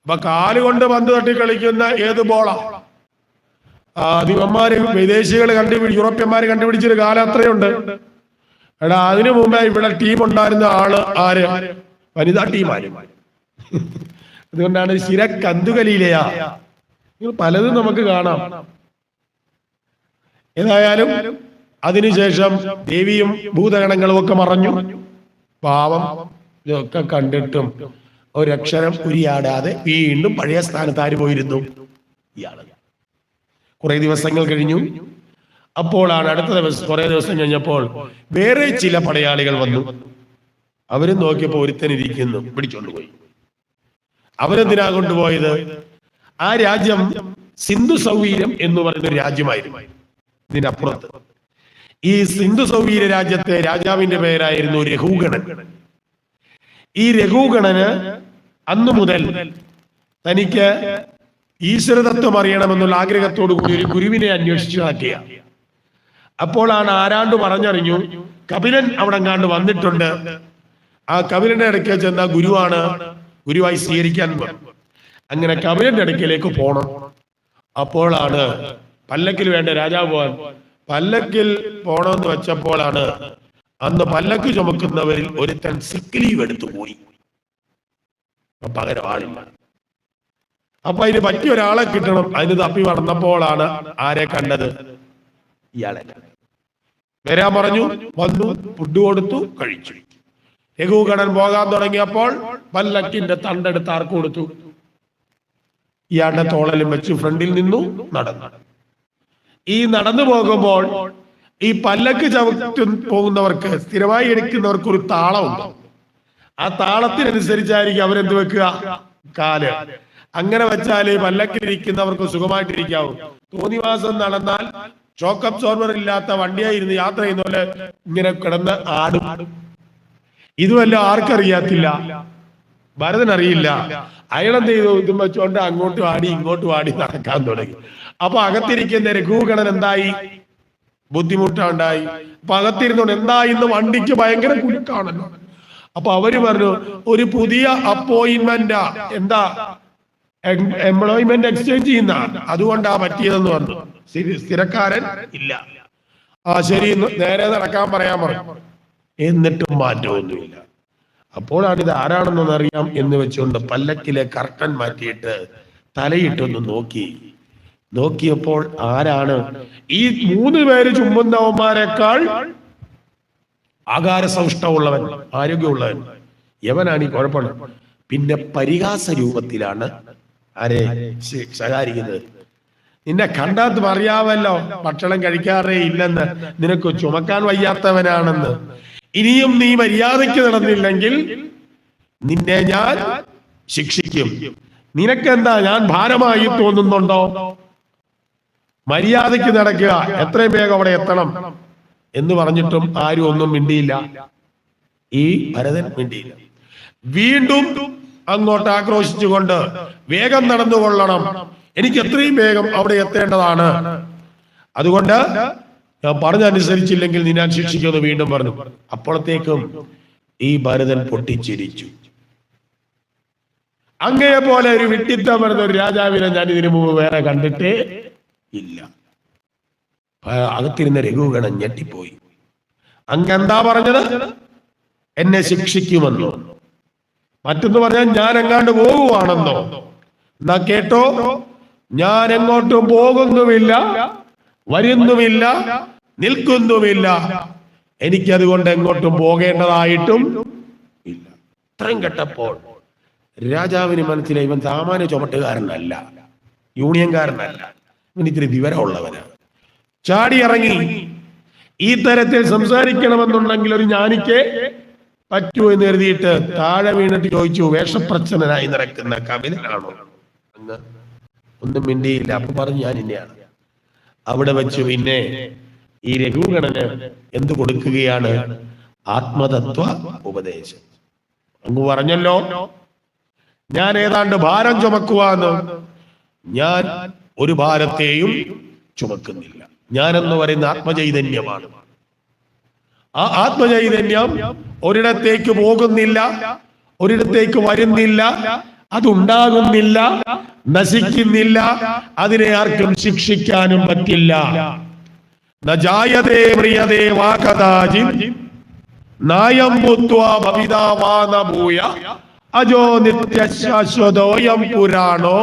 [SPEAKER 1] അപ്പൊ കാലുകൊണ്ട് പന്ത് തട്ടി കളിക്കുന്ന ഏത് ബോളാ? അധികന്മാര് വിദേശികൾ യൂറോപ്യന്മാര് കണ്ടുപിടിച്ചൊരു കാലം അത്രയുണ്ട്. എടാ അതിനു മുമ്പേ ഇവിടെ ടീം ഉണ്ടായിരുന്ന ആള് ആര്? വനിതാ ടീമാര്. അതുകൊണ്ടാണ് ശിര കന്തുകലീലയാ. പലതും നമുക്ക് കാണാം. ഏതായാലും അതിനുശേഷം ദേവിയും ഭൂതഗണങ്ങളും ഒക്കെ മറഞ്ഞു. പാവം ഇതൊക്കെ കണ്ടിട്ടും ഒരക്ഷരം ഉരിയാടാതെ വീണ്ടും പഴയ സ്ഥാനത്ത് ആര് പോയിരുന്നു? ഇയാള്. കുറെ ദിവസങ്ങൾ കഴിഞ്ഞു. അപ്പോഴാണ് അടുത്ത ദിവസം, കുറെ ദിവസം കഴിഞ്ഞപ്പോൾ വേറെ ചില പടയാളികൾ വന്നു. അവരും നോക്കിയപ്പോ ഒരുത്തനിരിക്കുന്നു, പിടിച്ചോണ്ടുപോയി. അവരെന്തിനാ കൊണ്ടുപോയത്? ആ രാജ്യം സിന്ധു സൗവീര്യം എന്ന് പറയുന്ന ഒരു രാജ്യമായിരുന്നു. ഇതിനപ്പുറത്ത് ഈ സിന്ധു സൗവീര്യ രാജ്യത്തെ രാജാവിന്റെ പേരായിരുന്നു രഘുഗണൻ. ഈ രഘുഗണന് അന്നു മുതൽ തനിക്ക് ഈശ്വരതത്വം അറിയണമെന്നുള്ള ആഗ്രഹത്തോടു കൂടി ഒരു ഗുരുവിനെ അന്വേഷിച്ചു നടക്കുക. അപ്പോഴാണ് ആരാണ്ട് പറഞ്ഞറിഞ്ഞു കപിലൻ അവിടെ എങ്ങാണ്ട് വന്നിട്ടുണ്ട്. ആ കപിലന്റെ ഇടയ്ക്ക് ചെന്ന ഗുരുവാണ്, ഗുരുവായി സ്വീകരിക്കാൻ. അങ്ങനെ കപിലന്റെ അടുക്കലേക്ക് പോണം. അപ്പോഴാണ് പല്ലക്കിൽ വേണ്ട രാജാവ് പോകാൻ പല്ലക്കിൽ പോണമെന്ന് വെച്ചപ്പോഴാണ് അന്ന് പല്ലക്ക് ചുമക്കുന്നവരിൽ ഒരുത്തൻ സിക്ക് ലീവ് എടുത്തു പോയി. പകരം ആളില്ല. അപ്പൊ അതിന് പറ്റിയ ഒരാളെ കിട്ടണം. അതിന് തപ്പി നടന്നപ്പോഴാണ് ആരെ കണ്ടത്? ഇയാളെ വരാൻ പറഞ്ഞു. വന്നു, ഫുഡ് കൊടുത്തു, കഴിച്ചു. രഘുഗണൻ പോകാൻ തുടങ്ങിയപ്പോൾ പല്ലക്കിന്റെ തണ്ടെടുത്ത് ആർക്ക് കൊടുത്തു? ഇയാളുടെ തോളലും വെച്ച് ഫ്രണ്ടിൽ നിന്നു നടന്നു. ഈ നടന്നു പോകുമ്പോൾ ഈ പല്ലക്ക് ചവിട്ടി പോകുന്നവർക്ക്, സ്ഥിരമായി എടുക്കുന്നവർക്ക് ഒരു താളമുണ്ട്. ആ താളത്തിനനുസരിച്ചായിരിക്കും അവരെന്ത് വെക്കുക, കാല്. അങ്ങനെ വെച്ചാല് പല്ലക്കിലിരിക്കുന്നവർക്ക് സുഖമായിട്ടിരിക്കാവും. തോന്നിവാസം നടന്നാൽ ഷോക്ക് അബ്സോർബർ ഇല്ലാത്ത വണ്ടിയായിരുന്നു യാത്ര ചെയ്യുന്ന പോലെ ഇങ്ങനെ കിടന്ന് ആടും. ഇതുമല്ല ആർക്കറിയാത്തില്ല, ഭരതനറിയില്ല. അയാളെന്ത് ചെയ്തു, ഇതും വെച്ചുകൊണ്ട് അങ്ങോട്ടും ആടി ഇങ്ങോട്ടും ആടി നടക്കാൻ തുടങ്ങി. അപ്പൊ അകത്തിരിക്കുന്ന രഘുഗണൻ എന്തായി, ബുദ്ധിമുട്ടുണ്ടായി. അപ്പൊ അകത്തിരുന്നോണ്ട് എന്തായി, ഇന്ന് വണ്ടിക്ക് ഭയങ്കര കുലുക്കാണല്ലോ. അപ്പൊ അവര് പറഞ്ഞു, ഒരു പുതിയ അപ്പോയിന്റ്മെന്റ്, എന്താ എംപ്ലോയ്മെന്റ് എക്സ്ചേഞ്ച് ചെയ്യുന്ന, അതുകൊണ്ടാ പറ്റിയതെന്ന് പറഞ്ഞു. സ്ഥിരക്കാരൻ ഇല്ല. ശരി, നേരെ നടക്കാൻ പറയാൻ പറഞ്ഞു. എന്നിട്ടും മാറ്റമൊന്നുമില്ല. അപ്പോഴാണ് ഇത് ആരാണെന്നൊന്ന് അറിയാം എന്ന് വെച്ചുകൊണ്ട് പല്ലക്കിലെ കർട്ടൻ മാറ്റിയിട്ട് തലയിട്ടൊന്ന് നോക്കിയപ്പോൾ ആരാണ്? ഈ 3 പേര് ചുമന്നവന്മാരെക്കാൾ ആകാരസൗഷ്ഠമുള്ളവൻ, ആരോഗ്യമുള്ളവൻ യവനാണ് ഈ കുഴപ്പമാണ്. പിന്നെ പരിഹാസ രൂപത്തിലാണ് ആരെ ശകാരിക്കുന്നത്. നിന്നെ കണ്ടാത്ത് അറിയാവല്ലോ ഭക്ഷണം കഴിക്കാറേ ഇല്ലെന്ന്, നിനക്ക് ചുമക്കാൻ വയ്യാത്തവനാണെന്ന്. ഇനിയും നീ മര്യാദയ്ക്ക് നടന്നില്ലെങ്കിൽ നിന്നെ ഞാൻ ശിക്ഷിക്കും. നിനക്കെന്താ ഞാൻ ഭാരമായി തോന്നുന്നുണ്ടോ? മര്യാദയ്ക്ക് നടക്കുക, എത്രയും വേഗം അവിടെ എത്തണം എന്ന് പറഞ്ഞിട്ടും ആരും ഒന്നും മിണ്ടിയില്ല. ഈ ഭരതൻ മിണ്ടിയില്ല. വീണ്ടും അങ്ങോട്ട് ആക്രോശിച്ചുകൊണ്ട്, വേഗം നടന്നുകൊള്ളണം, എനിക്ക് എത്രയും വേഗം അവിടെ എത്തേണ്ടതാണ്, അതുകൊണ്ട് ഞാൻ പറഞ്ഞനുസരിച്ചില്ലെങ്കിൽ നീ ഞാൻ ശിക്ഷിക്കുമെന്ന് വീണ്ടും പറഞ്ഞു. അപ്പോഴത്തേക്കും ഈ ഭരതൻ പൊട്ടിച്ചിരിച്ചു. അങ്ങയെ പോലെ ഒരു വിട്ടിത്തം വരുന്ന ഒരു രാജാവിനെ ഞാൻ ഇതിനു മുമ്പ് വേറെ കണ്ടിട്ടേ ഇല്ല. അകത്തിരുന്ന രഘുഗണൻ ഞെട്ടിപ്പോയി. അങ്ങെന്താ പറഞ്ഞത്? എന്നെ ശിക്ഷിക്കുമെന്നോ? മറ്റൊന്ന് പറഞ്ഞാൽ ഞാൻ എങ്ങാണ്ട് പോകുവാണെന്നോ? എന്നാ കേട്ടോ, ഞാൻ എങ്ങോട്ടും പോകുന്നുമില്ല, വരുന്നുമില്ല, നിൽക്കുന്നുമില്ല. എനിക്കതുകൊണ്ട് എങ്ങോട്ടും പോകേണ്ടതായിട്ടും ഇല്ല. ഇത്രയും കേട്ടപ്പോൾ രാജാവിന് മനസ്സിലായി, ഇവൻ സാമാന്യ ചുമട്ടുകാരനല്ല, യൂണിയൻകാരനല്ല, ഇവൻ ഇത്തിരി വിവരമുള്ളവനാണ്. ചാടി ഇറങ്ങി ഈ തരത്തിൽ സംസാരിക്കണമെന്നുണ്ടെങ്കിൽ ഒരു ജ്ഞാനിക്ക് പറ്റൂ എന്ന് കരുതിയിട്ട് താഴെ വീണിട്ട് ചോദിച്ചു, വേഷപ്രച്ഛന്നനായി നടക്കുന്ന കപിലനാണോ? അങ്ങ് ഒന്നും മിണ്ടിയില്ല. അപ്പൊ പറഞ്ഞു, ഞാൻ ഇന്നെയാണ്. അവിടെ വെച്ച് പിന്നെ ഈ രഘുഗണന് എന്ത് കൊടുക്കുകയാണ്? ആത്മതത്വ ഉപദേശം. അങ്ങ് പറഞ്ഞല്ലോ ഞാൻ ഏതാണ്ട് ഭാരം ചുമക്കുവാന്ന്. ഞാൻ ഒരു ഭാരത്തെയും ചുമക്കുന്നില്ല. ഞാനെന്ന് പറയുന്ന ആത്മചൈതന്യമാണ്. ആ ആത്മചൈതന്യം ഒരിടത്തേക്ക് പോകുന്നില്ല, ഒരിടത്തേക്ക് വരുന്നില്ല, അതുണ്ടാകുന്നില്ല, നശിക്കുന്നില്ല, അതിനെ ആർക്കും ശിക്ഷിക്കാനും പറ്റില്ല. നജായതേ മ്രിയതേ വാ കദാചിത് നായം ഭൂത്വാ ഭവിതാ വാ ന ഭൂയ അജോ നിത്യശാശ്വതോയം പുരാണോ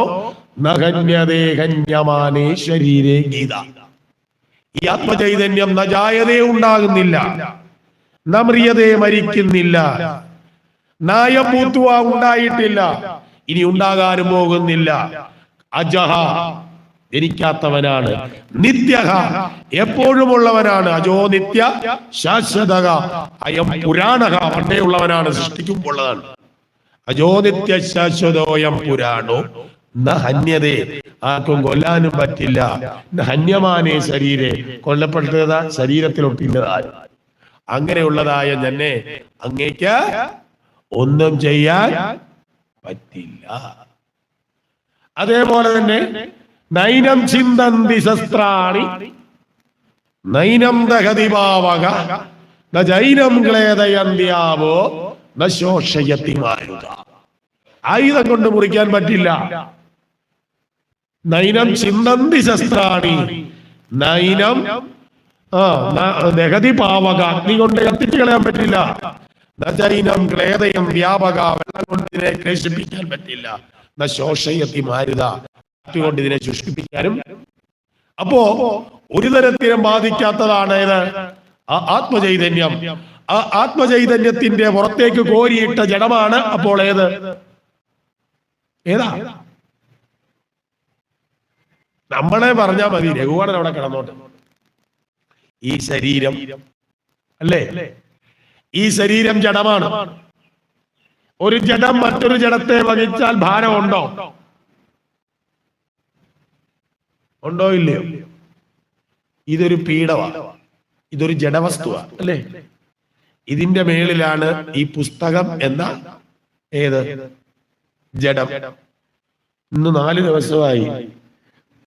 [SPEAKER 1] നഹന്യതേ ഹന്യമാനേ ശരീരേ. ഗീത. ഈ ആത്മചൈതന്യം നജായതേ ഉണ്ടാകുന്നില്ല, നമ്രിയതേ മരിക്കുന്നില്ല, നായം ഭൂത്വാ ഉണ്ടായിട്ടില്ല, ഇനി ഉണ്ടാകാനും പോകുന്നില്ല, അജഹ ജനിക്കാത്തവനാണ്, നിത്യഹ എപ്പോഴുമുള്ളവനാണ്, അജോ നിത്യ ശാശ്വതക അയം പുരാണക പണ്ടേ ഉള്ളവനാണ്, സൃഷ്ടിക്കുമ്പോഴതാണ്. അജോ നിത്യ ശാശ്വതോയം പുരാണോ ന ഹന്യതേ, ആർക്കും കൊല്ലാനും പറ്റില്ല, ഹന്യമാനേ ശരീരേ, കൊല്ലപ്പെട്ടതാ ശരീരത്തിലൊട്ടില്ലതായ. അങ്ങനെയുള്ളതായ തന്നെ അങ്ങേക്ക് ഒന്നും ചെയ്യാൻ പറ്റില്ല. അതേപോലെ തന്നെ നൈനം ചിന്തന്തി ശസ്ത്രാണി നൈനം ദഹതി പാവക നൈനം ക്ലേദയന്ത്യാവോ നശോഷയതി മാരുത. ആയുധം കൊണ്ട് മുറിക്കാൻ പറ്റില്ല. നൈനം ചിന്തന്തി ശസ്ത്രാണി നൈനം ദഹതി പാവക, അഗ്നി കൊണ്ട് കത്തിച്ചു കളയാൻ പറ്റില്ല. നൈനം ക്ലേദയം വ്യാപക, വെള്ളം കൊണ്ട് ഇതിനെ ക്ലേശിപ്പിക്കാൻ പറ്റില്ല. നശോഷയതി മാരുത, കൊണ്ട് ഇതിനെ ശുഷ്കിപ്പിക്കാനും. അപ്പോ ഒരു തരത്തിലും ബാധിക്കാത്തതാണ് ഇത് ആത്മചൈതന്യം. ആ ആത്മചൈതന്യത്തിന്റെ പുറത്തേക്ക് കോരിയിട്ട ജഡമാണ് അപ്പോൾ ഏതാ? നമ്മളെ പറഞ്ഞാൽ മതി, രഘുവണൻ അവിടെ കിടന്നോട്ടെ. ഈ ശരീരം അല്ലേ? ഈ ശരീരം ജഡമാണ്. ഒരു ജഡം മറ്റൊരു ജഡത്തെ വഹിച്ചാൽ ഭാരമുണ്ടോ? ഉണ്ടോ ഇല്ലയോ? ഇതൊരു പീഠമാണ്, ഇതൊരു ജഡവസ്തുവാ അല്ലേ? ഇതിന്റെ മേളിലാണ് ഈ പുസ്തകം എന്ന ഏത് ജഡം. ഇന്ന് 4 ദിവസമായി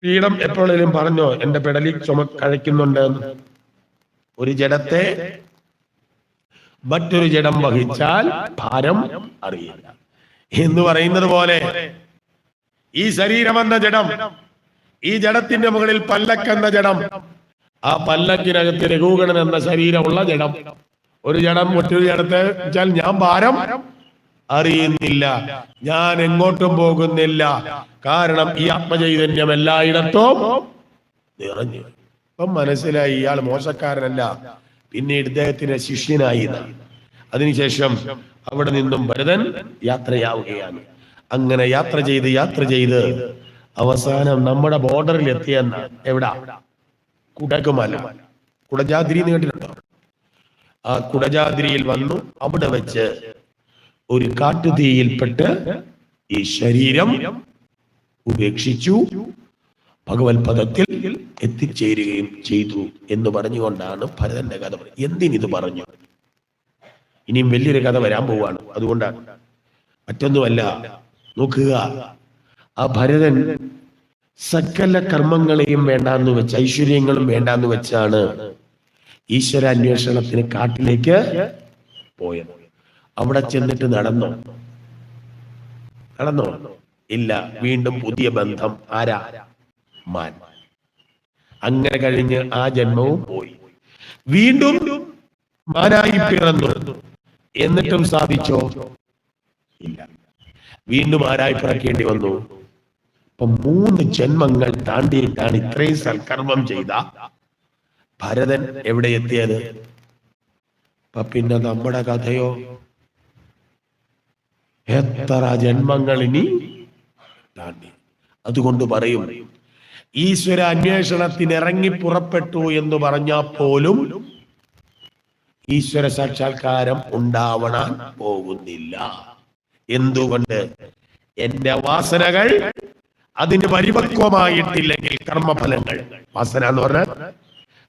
[SPEAKER 1] പീഠം എപ്പോഴേലും പറഞ്ഞോ എന്റെ പെടലി കഴിക്കുന്നുണ്ട്? ഒരു ജഡത്തെ മറ്റൊരു ജഡം വഹിച്ചാൽ ഭാരം അറിയില്ല എന്ന് പറയുന്നത് പോലെ ഈ ശരീരമെന്ന ജഡം, ഈ ജഡത്തിന്റെ മുകളിൽ പല്ലക്കെന്ന ജഡം, ആ പല്ലക്കിനകത്ത് രഘുഗണൻ എന്ന ശരീരമുള്ള ജഡം, ഒരു ജഡം മറ്റൊരു ജഡത്തെ വെച്ചാൽ ഞാൻ ഭാരം അറിയുന്നില്ല, ഞാൻ എങ്ങോട്ടും പോകുന്നില്ല. കാരണം ഈ ആത്മചൈതന്യം എല്ലായിടത്തും നിറഞ്ഞു. ഇപ്പം മനസ്സിലായി ഇയാൾ മോശക്കാരനല്ല, പിന്നീട് ഇദ്ദേഹത്തിന്റെ ശിഷ്യനായി. അതിനുശേഷം അവിടെ നിന്നും ഭരതൻ യാത്രയാവുകയാണ്. അങ്ങനെ യാത്ര ചെയ്ത് അവസാനം നമ്മുടെ ബോർഡറിൽ എത്തിയെന്ന എവിടാ? കുടകുമല, കുടജാദ്രി എന്ന് കേട്ടിട്ടുണ്ടോ? ആ കുടജാദ്രിയിൽ വന്നു. അവിടെ വെച്ച് ഒരു കാട്ടുതീയിൽപ്പെട്ട് ഈ ശരീരം ഉപേക്ഷിച്ചു, ഭഗവത് പദത്തിൽ എത്തിച്ചേരുകയും ചെയ്തു എന്ന് പറഞ്ഞുകൊണ്ടാണ് ഭരതന്റെ കഥ. എന്തിനിത് പറഞ്ഞു? ഇനിയും വലിയൊരു കഥ വരാൻ പോവാണ്. അതുകൊണ്ടാണ്, മറ്റൊന്നുമല്ല. നോക്കുക, ആ ഭരതൻ സകല കർമ്മങ്ങളെയും വേണ്ടാന്ന് വെച്ച്, ഐശ്വര്യങ്ങളും വേണ്ടാന്ന് വെച്ചാണ് ഈശ്വരാന്വേഷണത്തിന് കാട്ടിലേക്ക് പോയത്. അവിടെ ചെന്നിട്ട് നടന്നോ? ഇല്ല. വീണ്ടും പുതിയ ബന്ധം. ആരാ? മാൻ. അങ്ങനെ കഴിഞ്ഞ് ആ ജന്മവും പോയി. വീണ്ടും മാനായി പിറന്നു. എന്നിട്ടും സാധിച്ചോ? ഇല്ല. വീണ്ടും ആരായി പിറക്കേണ്ടി വന്നു. ഇപ്പൊ 3 ജന്മങ്ങൾ താണ്ടിയിട്ടാണ് ഇത്രയും സൽക്കർമ്മം ചെയ്ത ഭരതൻ എവിടെ എത്തിയത്? പിന്നെ നമ്മുടെ കഥയോ? എത്ര ജന്മങ്ങൾ ഇനി താണ്ടി. അതുകൊണ്ട് പറയും, ഈശ്വര അന്വേഷണത്തിന് ഇറങ്ങി പുറപ്പെട്ടു എന്ന് പറഞ്ഞാൽ പോലും ഈശ്വര സാക്ഷാത്കാരം ഉണ്ടാവണം പോകുന്നില്ല. എന്തുകൊണ്ട്? എന്റെ വാസനകൾ അതിന് പരിപക്വമായിട്ടില്ലെങ്കിൽ, കർമ്മഫലങ്ങൾ, വാസന എന്ന് പറഞ്ഞാൽ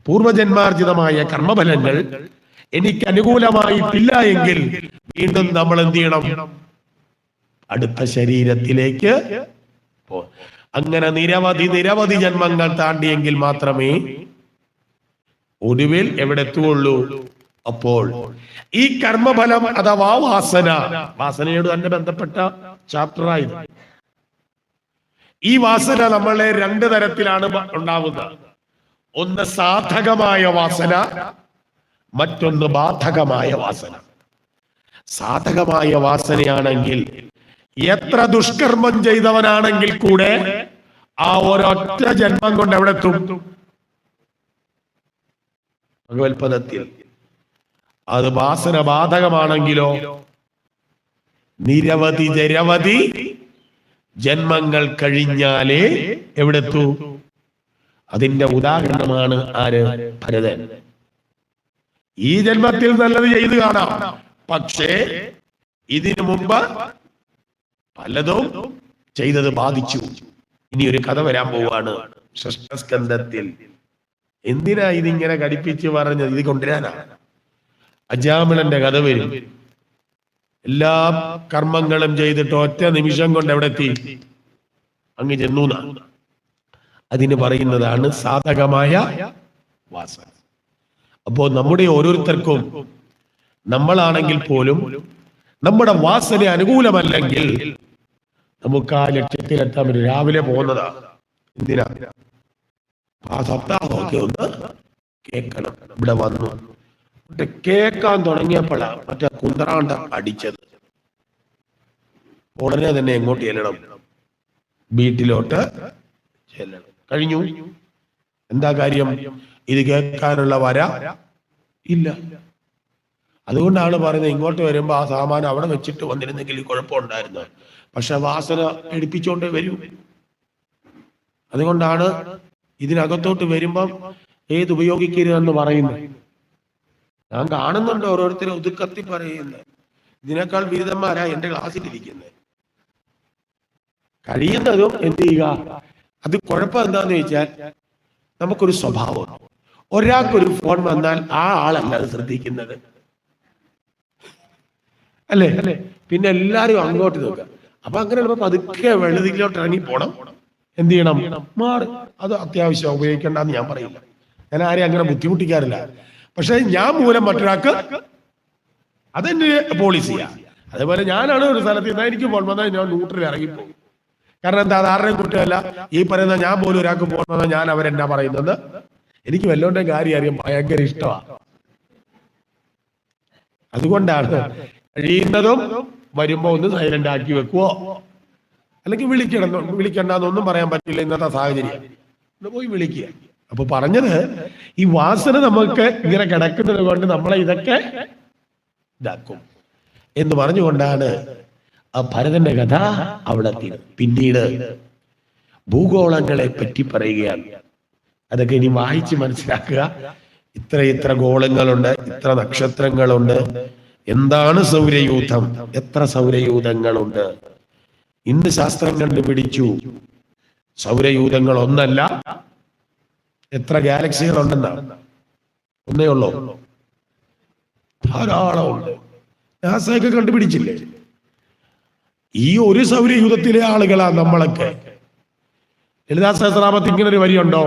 [SPEAKER 1] പൂർവജന്മാർജിതമായ കർമ്മഫലങ്ങൾ എനിക്ക് അനുകൂലമായിട്ടില്ല എങ്കിൽ വീണ്ടും നമ്മൾ എന്ത് ചെയ്യണം? അടുത്ത ശരീരത്തിലേക്ക് പോ. അങ്ങനെ നിരവധി ജന്മങ്ങൾ താണ്ടിയെങ്കിൽ മാത്രമേ ഒടുവിൽ എവിടെ എത്തുകയുള്ളൂ. അപ്പോൾ ഈ കർമ്മഫലം അഥവാ വാസനയോട് തന്നെ ബന്ധപ്പെട്ട ചാപ്റ്ററായി. ഈ വാസന നമ്മളെ 2 തരത്തിലാണ് ഉണ്ടാവുന്നത്. ഒന്ന് സാധകമായ വാസന, മറ്റൊന്ന് ബാധകമായ വാസന. സാധകമായ വാസനയാണെങ്കിൽ എത്ര ദുഷ്കർമ്മം ചെയ്തവനാണെങ്കിൽ കൂടെ ആ ഒരൊറ്റ ജന്മം കൊണ്ട് എവിടെ എത്തും? ഭഗവത് പദത്തിൽ. അത് വാസന ബാധകമാണെങ്കിലോ നിരവധി ജന്മങ്ങൾ കഴിഞ്ഞാലേ എവിടെത്തു? അതിന്റെ ഉദാഹരണമാണ് ആര്? ഭരതൻ. ഈ ജന്മത്തിൽ നല്ലത് ചെയ്തു കാണാം, പക്ഷേ ഇതിനു മുമ്പ് പലതും ചെയ്തത് ബാധിച്ചു. ഇനി ഒരു കഥ വരാൻ പോവാണ് ഷഷ്ഠസ്കന്ധത്തിൽ. എന്തിനാ ഇതിങ്ങനെ ഘടിപ്പിച്ച് പറഞ്ഞത്? ഇത് കൊണ്ടുവരാനാ. അജാമിളന്റെ കഥ വരും. എല്ലാ കർമ്മങ്ങളും ചെയ്തിട്ട് ഒറ്റ നിമിഷം കൊണ്ട് എവിടെ എത്തി? അങ്ങ് ചെന്നു. അതിന് പറയുന്നതാണ് സാധകമായ വാസന. അപ്പോ നമ്മുടെ ഓരോരുത്തർക്കും, നമ്മളാണെങ്കിൽ പോലും നമ്മുടെ വാസന അനുകൂലമല്ലെങ്കിൽ നമുക്ക് ആ ലക്ഷ്യത്തിലെത്താൻ പറ്റും. രാവിലെ പോകുന്നതാ എന്തിനാ? ആ സപ്താഹമൊക്കെ ഒന്ന് കേൾക്കണം. ഇവിടെ വന്നു കേൾക്കാൻ തുടങ്ങിയപ്പോഴാണ് മറ്റേ കുന്തറാണ്ട അടിച്ചത്. ഉടനെ തന്നെ എങ്ങോട്ട് ചെല്ലണം? വീട്ടിലോട്ട് ചെല്ലണം. കഴിഞ്ഞു. എന്താ കാര്യം? ഇത് കേൾക്കാനുള്ള വര ഇല്ല. അതുകൊണ്ടാണ് പറയുന്നത്, ഇങ്ങോട്ട് വരുമ്പോ ആ സാമാനം അവിടെ വെച്ചിട്ട് വന്നിരുന്നെങ്കിൽ കുഴപ്പമുണ്ടായിരുന്നു. പക്ഷെ വാസന എടുപ്പിച്ചോണ്ടേ വരൂ. അതുകൊണ്ടാണ് ഇതിനകത്തോട്ട് വരുമ്പം ഏതുപയോഗിക്കരുതെന്ന് പറയുന്നു? ഞാൻ കാണുന്നുണ്ട് ഓരോരുത്തരും ഒതുക്കത്തി പറയുന്നത്. ഇതിനേക്കാൾ ബിരുദന്മാരാ എന്റെ ക്ലാസ്സിലിരിക്കുന്നത്. കഴിയുന്നതും എന്ത് ചെയ്യുക? അത് കുഴപ്പം എന്താന്ന് ചോദിച്ചാൽ, നമുക്കൊരു സ്വഭാവം, ഒരാൾക്കൊരു ഫോൺ വന്നാൽ ആ ആളല്ല അത് ശ്രദ്ധിക്കുന്നത്, അല്ലേ? പിന്നെ എല്ലാരും അങ്ങോട്ട് നോക്കുക. അപ്പൊ അങ്ങനെ പതുക്കെ വെള്ളത്തിലോട്ട് ഇറങ്ങി പോണം. എന്ത് ചെയ്യണം? മാറി. അത് അത്യാവശ്യം ഉപയോഗിക്കേണ്ടെന്ന് ഞാൻ പറയില്ല, ഞാൻ ആരെയും അങ്ങനെ ബുദ്ധിമുട്ടിക്കാറില്ല. പക്ഷെ ഞാൻ മൂലം മറ്റൊരാൾക്ക് അതെന്റെ പോളിസിയാ. അതേപോലെ ഞാനാണ് ഒരു സ്ഥലത്ത് നിന്നാൽ എനിക്ക് ഫോൺ വന്നാൽ ഞാൻ ന്യൂട്രൽ ഇറങ്ങിപ്പോകും. കാരണം എന്താ? അത് ആരുടെയും കുറ്റമല്ല. ഈ പറയുന്ന ഞാൻ പോലും ഒരാൾക്ക് ഫോൺ വന്നാൽ ഞാൻ അവരെന്നാ പറയുന്നത്, എനിക്ക് വല്ലോന്റെ കാര്യം അറിയാൻ ഭയങ്കര ഇഷ്ടമാണ്. അതുകൊണ്ടാണ് കഴിയുന്നതും വരുമ്പോ ഒന്ന് സൈലന്റ് ആക്കി വെക്കുവോ, അല്ലെങ്കിൽ വിളിക്കണ്ടെന്നൊന്നും പറയാൻ പറ്റില്ല ഇന്നത്തെ സാഹചര്യം, പോയി വിളിക്കുക. അപ്പൊ പറഞ്ഞത്, ഈ വാസന നമുക്ക് ഇങ്ങനെ കിടക്കുന്നത് കൊണ്ട് നമ്മളെ ഇതൊക്കെ ഇതാക്കും എന്ന് പറഞ്ഞുകൊണ്ടാണ് ആ ഭരതന്റെ കഥ അവിടെ പിന്നീട് ഭൂഗോളങ്ങളെ പറ്റി പറയുകയാണ്. അതൊക്കെ ഇനി വായിച്ച് മനസ്സിലാക്കുക. ഇത്ര ഗോളങ്ങളുണ്ട്, ഇത്ര നക്ഷത്രങ്ങളുണ്ട്, എന്താണ് സൗരയൂഥം, എത്ര സൗരയൂഥങ്ങളുണ്ട്. ഇന്ന് ശാസ്ത്രം കണ്ടുപിടിച്ചു സൗരയൂഥങ്ങൾ ഒന്നല്ല, എത്ര ഗാലക്സികൾ ഉണ്ടെന്നാണ്. ഒന്നേ ഉള്ളൂ? ധാരാളം ഉണ്ട്. നാസയൊക്കെ കണ്ടുപിടിച്ചില്ലേ? ഈ ഒരു സൗരയൂഥത്തിലെ ആളുകളാ നമ്മളൊക്കെ. ലളിതാ സഹസ്രനാമത്തിൽ ഇങ്ങനെ ഒരു വരിയുണ്ടോ?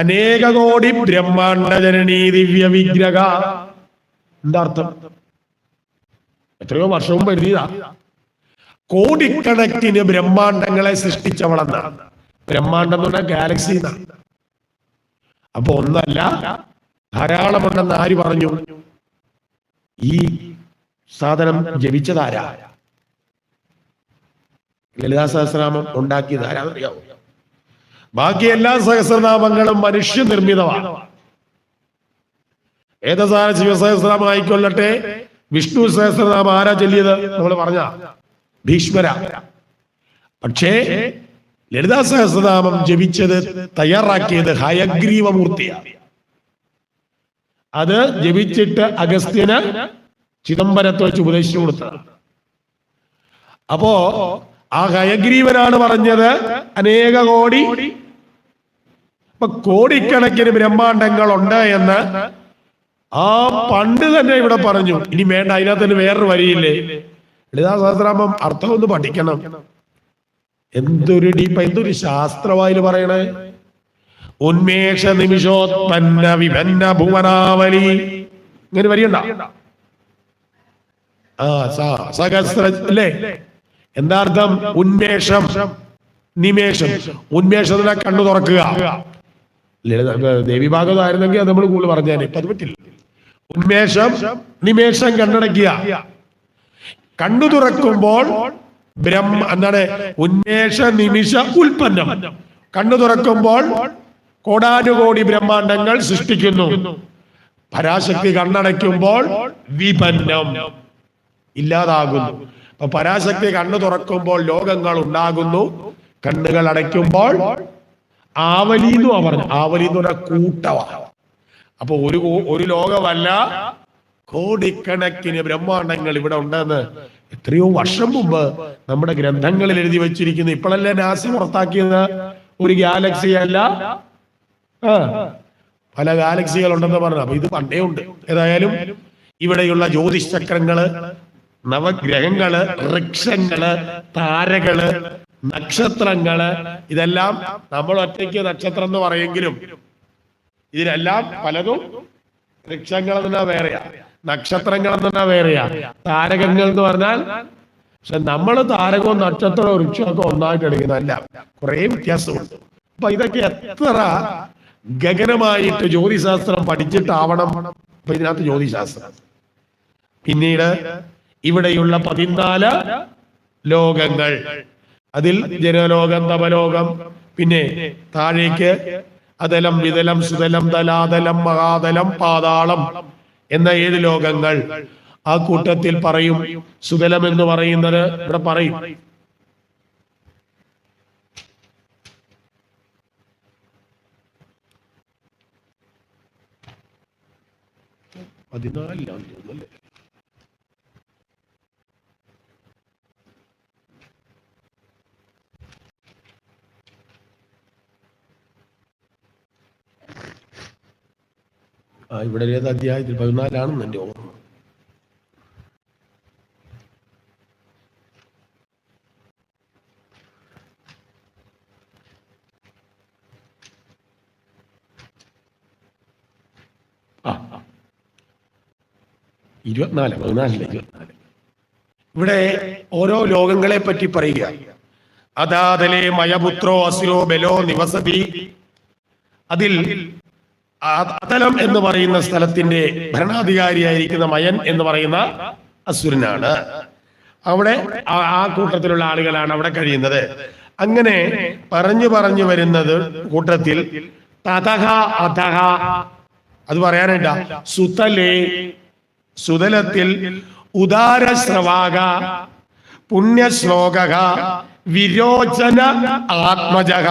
[SPEAKER 1] അനേക കോടി ബ്രഹ്മാണ്ഡ ജനനീ ദിവ്യ വിഗ്രഹ. എന്താ അർത്ഥം? എത്രയോ വർഷം മുമ്പ് എഴുതിയതാ. കോടിക്കണക്കിന് ബ്രഹ്മാണ്ഡങ്ങളെ സൃഷ്ടിച്ചവളെന്നാണ്. ബ്രഹ്മാണ്ഡം എന്ന് പറഞ്ഞാൽ ഗാലക്സി. അപ്പൊ ഒന്നല്ല, ധാരാളമുണ്ടെന്ന് ആര് പറഞ്ഞു? ഈ സാധനം ജപിച്ചതാരാ? ലളിതാ സഹസ്രനാമം ഉണ്ടാക്കിയത് ആരാന്നറിയാവോ? ബാക്കി എല്ലാ സഹസ്രനാമങ്ങളും മനുഷ്യനിർമ്മിതമാണ്. ഏതസാര ശിവസഹസ്രനാമം ആയിക്കൊള്ളട്ടെ, വിഷ്ണു സഹസ്രനാമം ആരാ ചൊല്ലിയത്? നമ്മൾ പറഞ്ഞ ഭീഷ്മര. പക്ഷേ ലളിതാ സഹസ്രനാമം ജപിച്ചത്, തയ്യാറാക്കിയത് ഹയഗ്രീവമൂർത്തിയാണ്. അത് ജപിച്ചിട്ട് അഗസ്ത്യന് ചിദംബരത്ത് വെച്ച് ഉപദേശിച്ചു കൊടുത്തതാണ്. അപ്പോ ആ ഹയഗ്രീവനാണ് പറഞ്ഞത് അനേക കോടി, ഇപ്പൊ കോടിക്കണക്കിന് ബ്രഹ്മാണ്ഡങ്ങൾ ഉണ്ട് എന്ന് ആ പണ്ട് തന്നെ ഇവിടെ പറഞ്ഞു. ഇനി വേണ്ട, അതിനകത്ത് തന്നെ വേറൊരു വരിയില്ലേ? ലളിതാ സഹസ്രനാമം അർത്ഥം ഒന്ന് പഠിക്കണം. എന്തൊരു ഡീപ്പ, എന്തൊരു ശാസ്ത്രവായിൽ പറയണേ. ഉന്മേഷ നിമിഷോത്പന്ന വിഭന്ന ഭുവനാവലി, ഇങ്ങനെ വരിയുണ്ട. സഹസ്ര അല്ലേ? എന്താ അർത്ഥം? ഉന്മേഷം, നിമേഷം. ഉന്മേഷത്തിനെ കണ്ണു തുറക്കുക. ദേവി ഭാഗവതമായിരുന്നെങ്കിൽ അത് നമ്മൾ കൂടുതൽ പറഞ്ഞാൽ, ഇപ്പൊ അത് പറ്റില്ല. ഉന്മേഷം, നിമേഷം കണ്ണടയ്ക്കുക. കണ്ണു തുറക്കുമ്പോൾ എന്താണ്? ഉന്മേഷ നിമിഷ ഉൽപ്പന്നം. കണ്ണു തുറക്കുമ്പോൾ കോടാനുകോടി ബ്രഹ്മാണ്ഡങ്ങൾ സൃഷ്ടിക്കുന്നു. പരാശക്തി കണ്ണടയ്ക്കുമ്പോൾ വിപന്നം, ഇല്ലാതാകുന്നു. അപ്പൊ പരാശക്തി കണ്ണു തുറക്കുമ്പോൾ ലോകങ്ങൾ ഉണ്ടാകുന്നു, കണ്ണുകൾ അടയ്ക്കുമ്പോൾ ആവലി എന്ന് പറഞ്ഞു. ആവലി എന്ന് പറഞ്ഞാൽ കൂട്ടമാണ്. അപ്പൊ ഒരു ലോകമല്ല, കോടിക്കണക്കിന് ബ്രഹ്മാണ്ഡങ്ങൾ ഇവിടെ ഉണ്ടെന്ന് എത്രയോ വർഷം മുമ്പ് നമ്മുടെ ഗ്രന്ഥങ്ങളിൽ എഴുതി വെച്ചിരിക്കുന്നു. ഇപ്പോഴല്ലേ നാസ പുറത്താക്കിയത്? ഒരു ഗാലക്സി അല്ല, പല ഗാലക്സികൾ ഉണ്ടെന്ന് പറഞ്ഞു. അപ്പൊ ഇത് പണ്ടേ ഉണ്ട്. ഏതായാലും ഇവിടെയുള്ള ജ്യോതിഷചക്രങ്ങള്, നവഗ്രഹങ്ങള്, വൃക്ഷങ്ങള്, താരകള്, നക്ഷത്രങ്ങള്, ഇതെല്ലാം നമ്മൾ ഒറ്റയ്ക്ക് നക്ഷത്രം എന്ന് പറയെങ്കിലും ഇതിനെല്ലാം പലതും, വൃക്ഷങ്ങൾ എന്ന് പറഞ്ഞാൽ വേറെയാ, നക്ഷത്രങ്ങൾ എന്ന് പറഞ്ഞാൽ വേറെയാ, താരകങ്ങൾ എന്ന് പറഞ്ഞാൽ. പക്ഷെ നമ്മൾ താരകവും നക്ഷത്രവും വൃക്ഷമൊക്കെ ഒന്നായിട്ട് എടുക്കുന്നതല്ല, കുറെ വ്യത്യാസമുണ്ട്. അപ്പൊ ഇതൊക്കെ എത്ര ഗഗനമായിട്ട് ജ്യോതിശാസ്ത്രം പഠിച്ചിട്ടാവണം. അപ്പൊ ഇതിനകത്ത് ജ്യോതിശാസ്ത്രം, പിന്നീട് ഇവിടെയുള്ള 14 ലോകങ്ങൾ, അതിൽ ജനലോകം, തപലോകം, പിന്നെ താഴേക്ക് അതലം, വിതലം, സുതലം, തലാതലം, മഹാതലം, പാതാളം എന്ന 7 ലോകങ്ങൾ. ആ കൂട്ടത്തിൽ പറയും സുതലം എന്ന് പറയുന്നത് ഇവിടെ പറയും. 14 തോന്നുന്നല്ലേ. ഇവിടെ ഏത് അധ്യായത്തിൽ 14 എൻ്റെ ഓർമ്മ. ആ 14 ഇവിടെ ഓരോ ലോകങ്ങളെ പറ്റി പറയുക. അതാതലെ മയപുത്രോ അസുരോ ബലോ നിവസതി. അതിൽ അതലം എന്ന് പറയുന്ന സ്ഥലത്തിന്റെ ഭരണാധികാരിയായിരിക്കുന്ന മയൻ എന്ന് പറയുന്ന അസുരനാണ്. അവിടെ ആ കൂട്ടത്തിലുള്ള ആളുകളാണ് അവിടെ കഴിയുന്നത്. അങ്ങനെ പറഞ്ഞു വരുന്നത് കൂട്ടത്തിൽ തതഹ അധഹ അത് പറയാനായിട്ട സുതലേ സുതലത്തിൽ ഉദാരശ്രവാക പുണ്യശ്ലോക വിരോചന ആത്മജക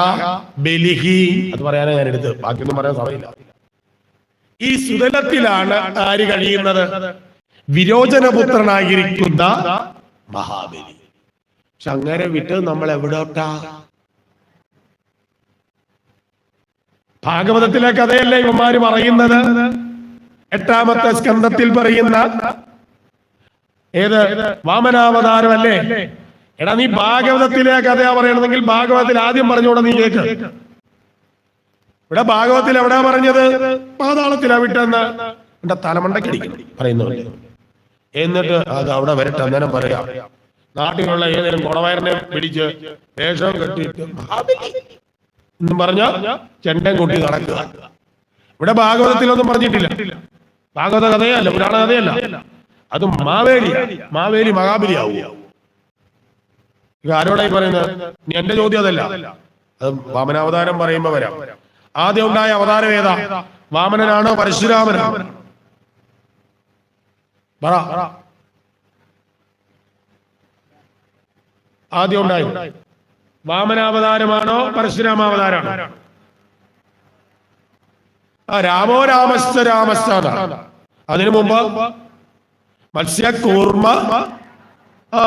[SPEAKER 1] ബലിഹി അത് പറയാനാണ് ഞാൻ എടുത്ത്. ബാക്കിയൊന്നും പറയാൻ സമയമില്ല. ഈ സുതലത്തിലാണ് ആര് കഴിയുന്നത്? വിരോചനപുത്രനായിരിക്കുന്ന മഹാബലി. പക്ഷെ അങ്ങനെ വിട്ട് നമ്മൾ എവിടോട്ടാ? ഭാഗവതത്തിലെ കഥയല്ലേ ഇവന്മാര് പറയുന്നത്? 8ാമത്തെ സ്കന്ധത്തിൽ പറയുന്ന ഏത് വാമനാവതാരമല്ലേ? എടാ നീ ഭാഗവതത്തിലെ കഥയാ പറയണമെങ്കിൽ ഭാഗവതത്തിൽ ആദ്യം പറഞ്ഞോടെ നീ കേക്ക്. ഇവിടെ ഭാഗവത്തിൽ എവിടാ പറഞ്ഞത്? പാതാളത്തിലാ വിട്ടെന്ന് എന്റെ തലമണ്ടക്കടിക്കണം പറയുന്നുണ്ട്. എന്നിട്ട് അത് അവിടെ വരട്ടെ അന്നേരം പറയാം. നാട്ടിലുള്ള ഏതെങ്കിലും കുടവയറിനെ പിടിച്ച് വേഷം കെട്ടിയിട്ട് എന്നും പറഞ്ഞ ചെണ്ടൻ കൊട്ടി നടക്കുക. ഇവിടെ ഭാഗവതത്തിലൊന്നും പറഞ്ഞിട്ടില്ല. ഭാഗവത കഥയല്ല, പുരാണ കഥയല്ല. അത് മാവേലി മഹാബലി ആവുക. ഇത് ആരോടായി പറയുന്നത്? നീ എന്റെ ചോദ്യം അതല്ല. അത് വാമനാവതാരം പറയുമ്പോ വരാം. ആദ്യം ഉണ്ടായ അവതാരം ഏതാ? വാമനനാണോ പരശുരാമനാണോ? പറ. ആദ്യം ഉണ്ടായി വാമനാവതാരമാണോ പരശുരാമാവതാരമാണോ? രാമോ രാമശ്ച രാമശ്ച. അതിനു മുമ്പ് മത്സ്യകൂർമ്മ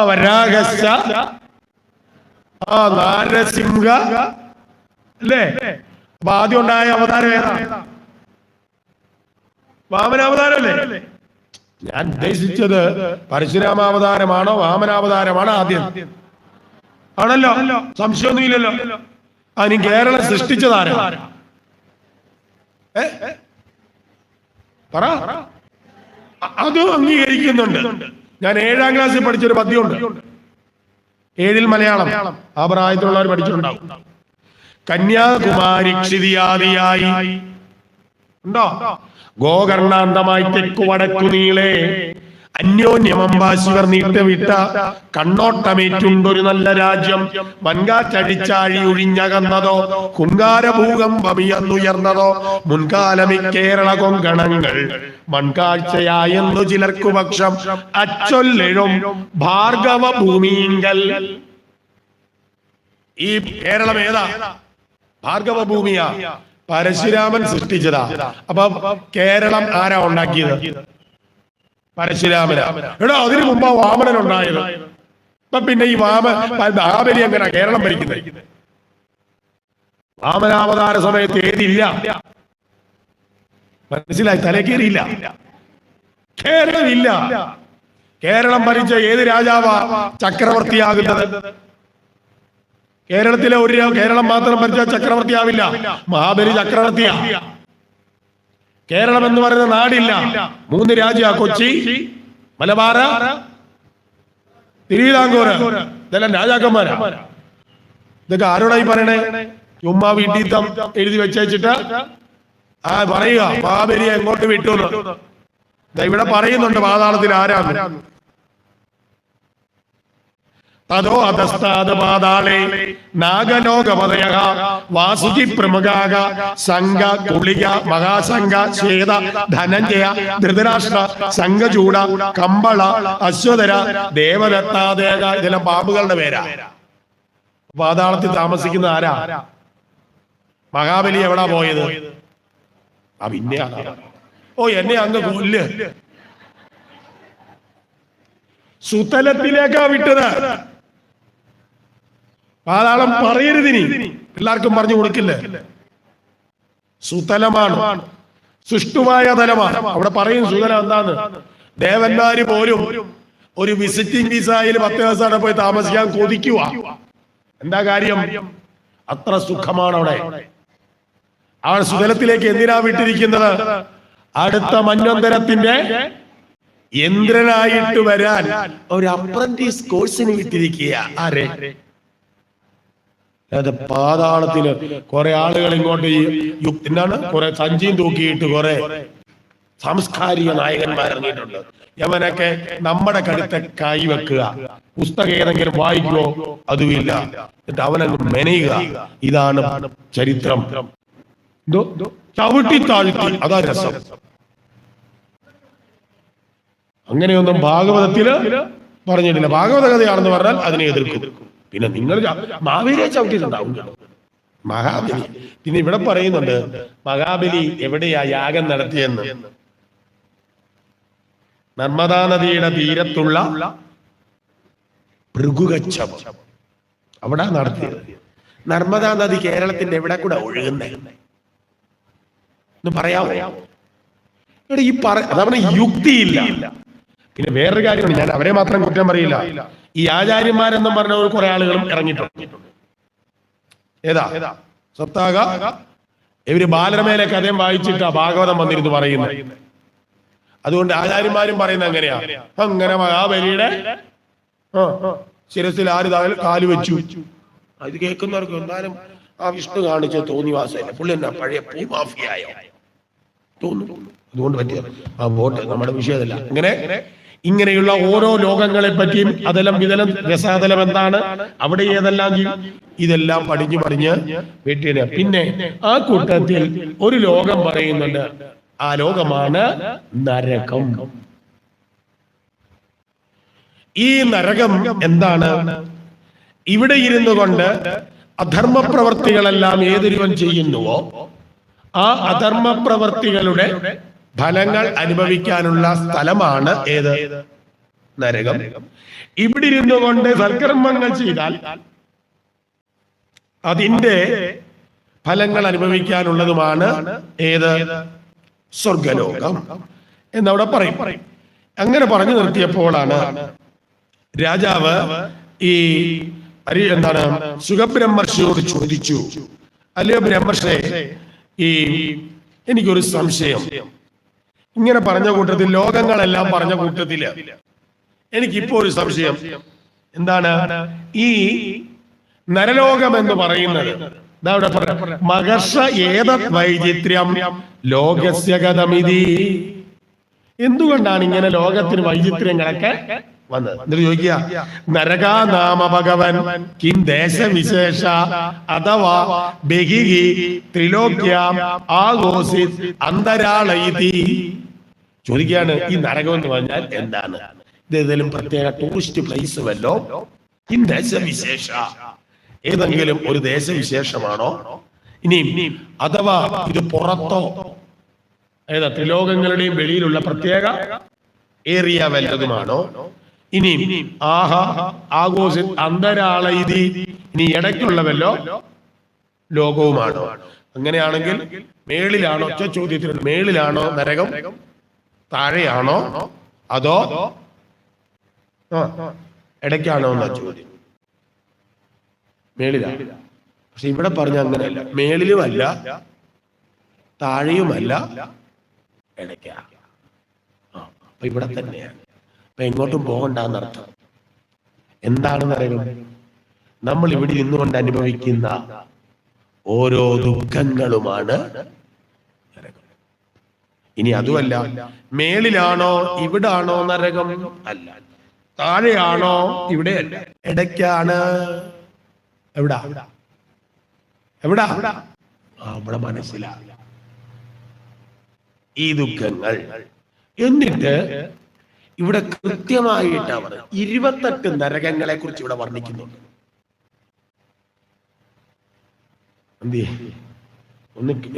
[SPEAKER 1] വരാഹശ്ച നാരസിംഹ അല്ലേ? അപ്പൊ ആദ്യം ഉണ്ടായ അവതാരം ഏതാ? വാമനാവതാരം അല്ലേ? ഞാൻ ഉദ്ദേശിച്ചത് പരശുരാമാവതാരമാണോ വാമനാവതാരമാണോ ആദ്യം? ആണല്ലോ, സംശയമൊന്നുമില്ലല്ലോ. അതിന് കേരളം സൃഷ്ടിച്ചതാരാ? പറ. അതും അംഗീകരിക്കുന്നുണ്ട്. ഞാൻ 7ാം ക്ലാസ്സിൽ പഠിച്ചൊരു പദ്യമുണ്ട്. 7ൽ മലയാളം. ആ പ്രായത്തിലുള്ളവർ പഠിച്ചിട്ടുണ്ടാവും. കന്യാകുമാരി ക്ഷിതിയാദിയായി ഉണ്ടോ? ഗോകർണാന്തമായി തെക്കു വടക്കു നീളെ അന്യോന്യമമ്പാശിവർ നീട്ടുവിട്ട കണ്ണോട്ടമേറ്റുണ്ടൊരു നല്ല രാജ്യം. വൻകാറ്റടിച്ചാഴി ഒഴിഞ്ഞകന്നതോ കുങ്കാരഭൂകമ്പമിയന്നുയർന്നതോ മുൻകാലമി കേരള കൊങ്കണങ്ങൾ മൺകാഴ്ചയായെന്നു ചിലർക്കു പക്ഷം അച്ചൊല്ലെഴും ഭാർഗവ ഭൂമിയിങ്കൽ. ഈ കേരളം ഏതാ? ഭാർഗവ ഭൂമിയാ. പരശുരാമൻ സൃഷ്ടിച്ചതാ. അപ്പൊ കേരളം ആരാ ഉണ്ടാക്കിയത്? പരശുരാമന. എടാ അതിനു മുമ്പ് വാമനൻ ഉണ്ടായത്. അപ്പൊ പിന്നെ ഈ മഹാബലി എങ്ങനെ കേരളം ഭരിക്കുന്നത്? വാമനാവതാര സമയത്ത് ഏതില്ല, മനസ്സിലായി? തലക്കേറിയില്ല. കേരളമില്ല. കേരളം ഭരിച്ച ഏത് രാജാവാ ചക്രവർത്തിയാകുന്നത്? കേരളത്തിലെ കേരളം മാത്രം ഭരിച്ച ചക്രവർത്തിയാവില്ല. മഹാബലി ചക്രവർത്തിയാ. കേരളം എന്ന് പറയുന്ന നാടില്ല. 3 രാജ്യ, കൊച്ചി, മലബാർ, തിരുവിതാംകൂർ. ഇതെല്ലാം രാജാക്കന്മാരാ. ഇതൊക്കെ ആരോടായി പറയണേ? ചുമ്മാ വീട്ടിൽ എഴുതി വെച്ചിട്ട് പറയുക മഹാബലിയെ എങ്ങോട്ട് വിട്ടു. ഇവിടെ പറയുന്നുണ്ട് പാതാളത്തിൽ ആരാണ്. തതോ അധസ്താദ പാതാളേ നാഗലോകപതയ വാസുകി പ്രമുഖാക സംഘ കുളിക മഹാസംഘ ശ്വേത ധനഞ്ജയ ധൃതരാഷ്ട്ര സംഘചൂട കമ്പള അശ്വതര ദേവദത്താദേക. ഇതെല്ലാം പാമ്പുകളുടെ പേരാ. പാതാളത്തിൽ താമസിക്കുന്ന ആരാ? മഹാബലി എവിടാ പോയത്? പിന്നെ ഓ എന്നെ അങ്ങ് കൊല്ല്. സുതലത്തിലേക്കാ വിട്ടത്. പാതാളം പറയരുതിനി, എല്ലാവർക്കും പറഞ്ഞു കൊടുക്കില്ലേ. സുതലമാണ്, സുഷ്ടുമായ തലമാണ്. അവിടെ പറയും സുതലം എന്താന്ന്. ദേവന്മാര് പോലും ഒരു വിസിറ്റിംഗ് വിസയിൽ 10 ദിവസം അവിടെ പോയി താമസിക്കാൻ കൊതിക്കുക. എന്താ കാര്യം? അത്ര സുഖമാണ് അവിടെ. ആ സുതലത്തിലേക്ക് എന്തിനാ വിട്ടിരിക്കുന്നത്? അടുത്ത മന്വന്തരത്തിന്റെ യന്ത്രനായിട്ട് വരാൻ ഒരു അപ്രന്റീസ് കോഴ്സിന് വിട്ടിരിക്കുക. ആരെ? അത് പാതാളത്തില് കുറെ ആളുകൾ ഇങ്ങോട്ട് എന്താണ് കുറെ സഞ്ചിയും തൂക്കിയിട്ട് കുറെ സാംസ്കാരിക നായകന്മാർ ഇറങ്ങിയിട്ടുണ്ട്. യവനൊക്കെ നമ്മുടെ കടുത്ത കൈവെക്കുക, പുസ്തകം ഏതെങ്കിലും വായിക്കുവോ അതുമില്ല, എന്നിട്ട് അവനങ്ങ് മെനയുക. ഇതാണ് ചരിത്രം. ചവിട്ടി താഴ്ത്തി, അതാ രസം. അങ്ങനെയൊന്നും ഭാഗവതത്തില് പറഞ്ഞിട്ടില്ല. ഭാഗവത കഥയാണെന്ന് പറഞ്ഞാൽ അതിനെ എതിർക്കും. പിന്നെ നിങ്ങൾ മാവേലിയെ ചവിട്ടിയിട്ടുണ്ടാവും മഹാബലി. പിന്നെ ഇവിടെ പറയുന്നുണ്ട് മഹാബലി എവിടെയാ യാഗം നടത്തിയെന്ന്. നർമ്മദാ നദിയുടെ തീരത്തുള്ള ഭൃഗുകച്ഛം അവിടെ നടത്തിയത്. നർമ്മദാ നദി കേരളത്തിന്റെ എവിടെ കൂടെ ഒഴുകുന്നത് എന്ന് പറയാമോ? ഈ അതവന് യുക്തിയില്ല. പിന്നെ വേറൊരു കാര്യമാണ്, ഞാൻ അവരെ മാത്രം കുറ്റം പറയില്ല. ഈ ആചാര്യന്മാരെന്നും പറഞ്ഞ കുറെ ആളുകളും ഇറങ്ങിയിട്ടുണ്ട്. ഏതാ സപ്താഹ ഇവര് ബാലരമയിലെ കഥയും വായിച്ചിട്ടാ ഭാഗവതം വന്നിരുന്നു പറയുന്നത്. അതുകൊണ്ട് ആചാര്യന്മാരും പറയുന്നത് അങ്ങനെയാ. അങ്ങനെ മഹാബലിയുടെ ശിരസിൽ ആര് കാല് വെച്ചു. അത് കേൾക്കുന്നവർക്ക് എന്തായാലും ആ വിഷ്ണു കാണിച്ച തോന്നിവാസമല്ല, പുള്ളി എന്നാ പഴയ ഭൂമാഫിയായോ തോന്നുന്നു. അതുകൊണ്ട് പറ്റിയ ആ വോട്ട് നമ്മുടെ വിഷയമല്ല. ഇങ്ങനെയുള്ള ഓരോ ലോകങ്ങളെ പറ്റിയും അതെല്ലാം വിതലം രസാതലം എന്താണ്, അവിടെ ഏതെല്ലാം ഇതെല്ലാം പഠിഞ്ഞ് വീട്ടിൽ. പിന്നെ ആ കൂട്ടത്തിൽ ഒരു ലോകം പറയുന്നുണ്ട്. ആ ലോകമാണ് നരകം. ഈ നരകം എന്താണ്? ഇവിടെ ഇരുന്നു കൊണ്ട് അധർമ്മ പ്രവർത്തികളെല്ലാം ഏതൊരുവൻ ചെയ്യുന്നുവോ ആ അധർമ്മ പ്രവർത്തികളുടെ ഫലങ്ങൾ അനുഭവിക്കാനുള്ള സ്ഥലമാണ് ഏത്? നരകം. ഇവിടെ ഇരുന്നു കൊണ്ട് സൽക്കർമ്മങ്ങൾ ചെയ്താൽ അതിന്റെ ഫലങ്ങൾ അനുഭവിക്കാനുള്ളതുമാണ് ഏത്? സ്വർഗലോകം എന്നവിടെ പറയും. അങ്ങനെ പറഞ്ഞു നിർത്തിയപ്പോഴാണ് രാജാവ് ഈ എന്താണ് സുഖബ്രഹ്മർഷിയോട് ചോദിച്ചു, അല്ലയോ ബ്രഹ്മർഷേ, എനിക്കൊരു സംശയം. ഇങ്ങനെ പറഞ്ഞ കൂട്ടത്തിൽ ലോകങ്ങളെല്ലാം പറഞ്ഞ കൂട്ടത്തില് എനിക്കിപ്പോ ഒരു സംശയം. എന്താണ്? ഈ നരലോകം എന്ന് പറയുന്നത് മഹർഷ ഏതത് വൈചിത്ര്യം ലോകസ്യ ഗതമിതി. എന്തുകൊണ്ടാണ് ഇങ്ങനെ ലോകത്തിന് വൈചിത്ര്യങ്ങളൊക്കെ വന്നത്? എന്നിട്ട് ചോദിക്കുക, നരകാ നാമ ഭഗവൻ കിം ദേശവിശേഷ അഥവാ ബഹിഹി ത്രിലോക്യാം ആഘോസിത് അന്തരാളയിതി. ചോദിക്കുകയാണ്, ഈ നരകം എന്ന് പറഞ്ഞാൽ എന്താണ്? ഇത് ഏതെങ്കിലും പ്രത്യേക ടൂറിസ്റ്റ് പ്ലേസ് വല്ലോ? കിം ദേശവിശേഷ, ഏതെങ്കിലും ഒരു ദേശവിശേഷമാണോ? ഇനി അഥവാ ഇത് പുറത്തോ ഏതാ ത്രിലോകങ്ങളുടെയും വെളിയിലുള്ള പ്രത്യേക ഏരിയ വല്ലതുമാണോ? ഇനി ആഘോഷ അന്തരാളയിതി, ഇനി ഇടയ്ക്കുള്ളവല്ലോ ലോകവുമാണോ? അങ്ങനെയാണെങ്കിൽ മേളിലാണോ? ഒറ്റ ചോദ്യത്തിനുണ്ട്, മേളിലാണോ നരകം, താഴെയാണോ, അതോ ഇടയ്ക്കാണോ എന്നാ ചോദ്യം. മേളിലാണ്. പക്ഷെ ഇവിടെ പറഞ്ഞ അങ്ങനെയല്ല, മേളിലുമല്ല താഴെയുമല്ല, ഇടയ്ക്കാ. അപ്പൊ ഇവിടെ തന്നെയാണ്. അപ്പൊ എങ്ങോട്ടും പോകണ്ടെന്നർത്ഥം. എന്താണ് നരകം? നമ്മൾ ഇവിടെ നിന്നുകൊണ്ട് അനുഭവിക്കുന്ന ഓരോ ദുഃഖങ്ങളുമാണ് നരകം. ഇനി അതുമല്ല, മേളിലാണോ ഇവിടാണോ നരകം? അല്ല. താഴെയാണോ? ഇവിടെ അല്ല, ഇടയ്ക്കാണ്. എവിടാ? എവിടാ? അവിടെ മനസ്സിലാവില്ല ഈ ദുഃഖങ്ങൾ. എന്നിട്ട് ഇവിടെ കൃത്യമായിട്ടാണ് 28 നരകങ്ങളെ കുറിച്ച് ഇവിടെ വർണ്ണിക്കുന്നുണ്ട്. എന്ത്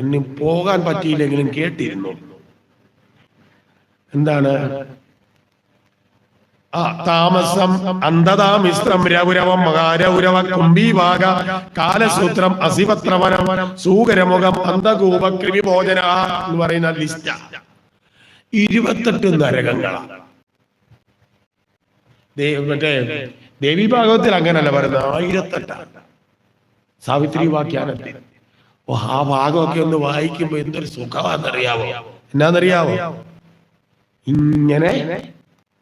[SPEAKER 1] ഒന്ന് പോകാൻ പറ്റിയില്ലെങ്കിലും കേട്ടിരുന്നു. എന്താണ് താമസം, അന്ധതാമിശ്രം, രൗരവം, മഹാരൗരവ, കുംഭീഭാഗ, കാലസൂത്രം, അസിപത്രവനം, സൂകരമുഖം, അന്ധകൂപ, കൃമിഭോജന എന്ന് പറയുന്ന ലിസ്റ്റ് 28 നരകങ്ങളാണ്. മറ്റേ ദേവി ഭാഗവത്തിൽ അങ്ങനല്ല പറയുന്നത്, 1008 സാവിത്രി വാക്യാനത്തിൽ. ആ ഭാഗമൊക്കെ ഒന്ന് വായിക്കുമ്പോ എന്തൊരു സുഖമാണെന്നറിയാവോ? എന്നാന്നറിയാവോ? ഇങ്ങനെ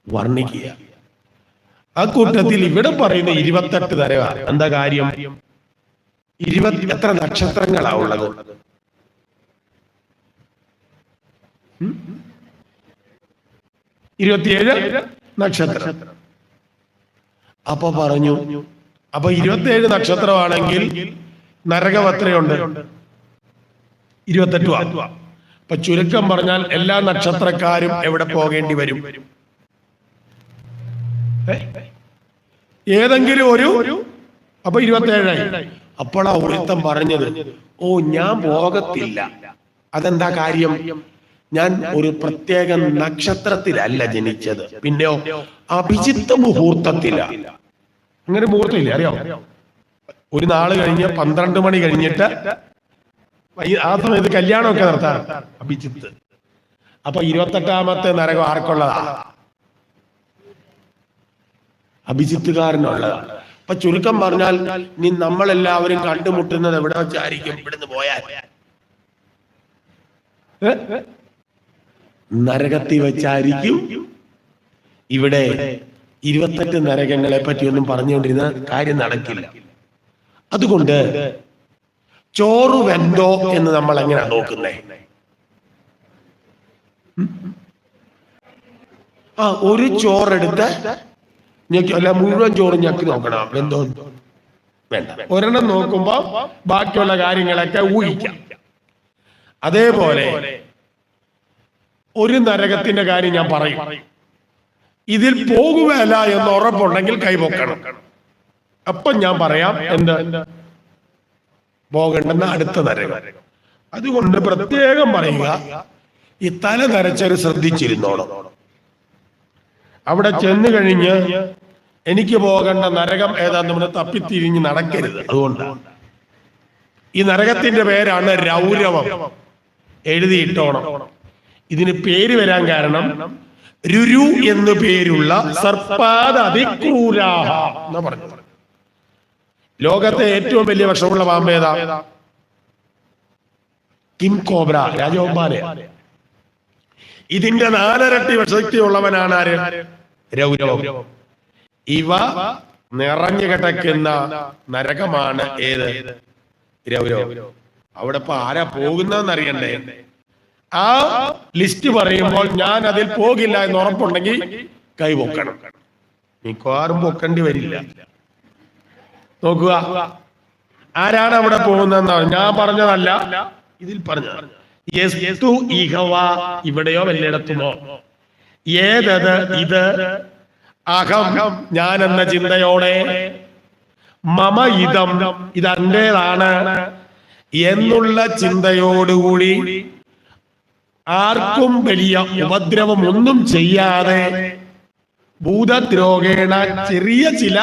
[SPEAKER 1] വർണ്ണിക്കുക. ആ കൂട്ടത്തിൽ ഇവിടെ പറയുന്ന 28 നരകമാണ്. എന്താ കാര്യം? എത്ര നക്ഷത്രങ്ങളാ ഉള്ളത്? 27 നക്ഷത്രം. അപ്പൊ പറഞ്ഞു, അപ്പൊ 27 നക്ഷത്രമാണെങ്കിൽ നരകം എത്രയുണ്ട്? 28. അപ്പൊ ചുരുക്കം പറഞ്ഞാൽ എല്ലാ നക്ഷത്രക്കാരും എവിടെ പോകേണ്ടി വരും? ഏതെങ്കിലും ഒരു. അപ്പൊ 27. അപ്പോഴാ ഒരുത്തം പറഞ്ഞത്, ഓ ഞാൻ പോകത്തില്ല. അതെന്താ കാര്യം? ഞാൻ ഒരു പ്രത്യേക നക്ഷത്രത്തിലല്ല ജനിച്ചത്, പിന്നെയോ അഭിജിത്ത് മുഹൂർത്തത്തിലാണ്. അങ്ങനെ മുഹൂർത്തമില്ല, അറിയാം? ഒരു നാള് കഴിഞ്ഞ് 12 മണി കഴിഞ്ഞിട്ട് ആ സമയത്ത് കല്യാണമൊക്കെ നടത്താറ് അഭിജിത്ത്. അപ്പൊ 28ാമത്തെ നരകം ആർക്കുള്ളതാ? അഭിജിത്തുകാരനുള്ളതാണ്. അപ്പൊ ചുരുക്കം പറഞ്ഞാൽ നീ നമ്മളെല്ലാവരും കണ്ടുമുട്ടുന്നത് എവിടെ വെച്ചായിരിക്കും? ഇവിടുന്ന് പോയാൽ നരകത്തിൽ വെച്ചായിരിക്കും. ഇവിടെ 28 നരകങ്ങളെ പറ്റിയൊന്നും പറഞ്ഞുകൊണ്ടിരുന്ന കാര്യം നടക്കില്ല. അതുകൊണ്ട് ചോറ് വെന്തോ എന്ന് നമ്മൾ എങ്ങനെയാ നോക്കുന്നേ? ഒരു ചോറെടുത്ത് അല്ല, മുഴുവൻ ചോറ് ഞെക്കി നോക്കണം. വെന്തോ വേണ്ട, ഒരെണ്ണം നോക്കുമ്പോ ബാക്കിയുള്ള കാര്യങ്ങളൊക്കെ ഊഹിക്കാം. അതേപോലെ ഒരു നരകത്തിന്റെ കാര്യം ഞാൻ പറയും. ഇതിൽ പോകുകയല്ല എന്ന് ഉറപ്പുണ്ടെങ്കിൽ കൈപൊക്കണം. അപ്പൊ ഞാൻ പറയാം എന്ത് പോകണ്ടെന്ന് അടുത്ത നരകം. അതുകൊണ്ട് പ്രത്യേകം പറയുക, ഈ തല നരച്ചൊരു ശ്രദ്ധിച്ചിരുന്നോണം. അവിടെ ചെന്ന് കഴിഞ്ഞ് എനിക്ക് പോകേണ്ട നരകം ഏതാന്ന് നമ്മൾ തപ്പിത്തിരിഞ്ഞ് നടക്കരുത്. അതുകൊണ്ട് ഈ നരകത്തിന്റെ പേരാണ് രൗരവം. എഴുതിയിട്ടോണം. ഇതിന് പേര് വരാൻ കാരണം രുരു എന്ന് പേരുള്ള സർപ്പാദതിക്രൂരാഹ എന്ന് പറഞ്ഞു. ലോകത്തെ ഏറ്റവും വലിയ വിഷമുള്ള പാമ്പേതാ? Kim cobra, രാജവമ്പാല. ഇതിന്റെ 4 ഇരട്ടി വിഷശക്തിയുള്ളവനാണ് ആര്? രൗരവം. ഇവ നിറഞ്ഞു കിടക്കുന്ന നരകമാണ് ഏത്? രൗരവം. അവിടെ ഇപ്പൊ ആരാ പോകുന്നതെന്നറിയണ്ടേ? ആ ലിസ്റ്റ് പറയുമ്പോൾ ഞാൻ അതിൽ പോകില്ല എന്ന് ഉറപ്പുണ്ടെങ്കിൽ കൈപൊക്കണം. മിക്കവാറും പൊക്കേണ്ടി വരില്ല. നോക്കുക, ആരാണ് അവിടെ പോകുന്നതെന്നാണ് ഞാൻ പറഞ്ഞതല്ല, ഇതിൽ പറഞ്ഞത്. ഇവിടെയോ വല്ലയിടത്തുമോ? ഏതത്? ഇത് അഹം, ഞാൻ എന്ന ചിന്തയോടെ, മമ ഇതം, ഇതെന്റേതാണ് എന്നുള്ള ചിന്തയോടുകൂടി ആർക്കും വലിയ ഉപദ്രവം ഒന്നും ചെയ്യാതെ ഭൂതദ്രോഗേണ ചെറിയ ചില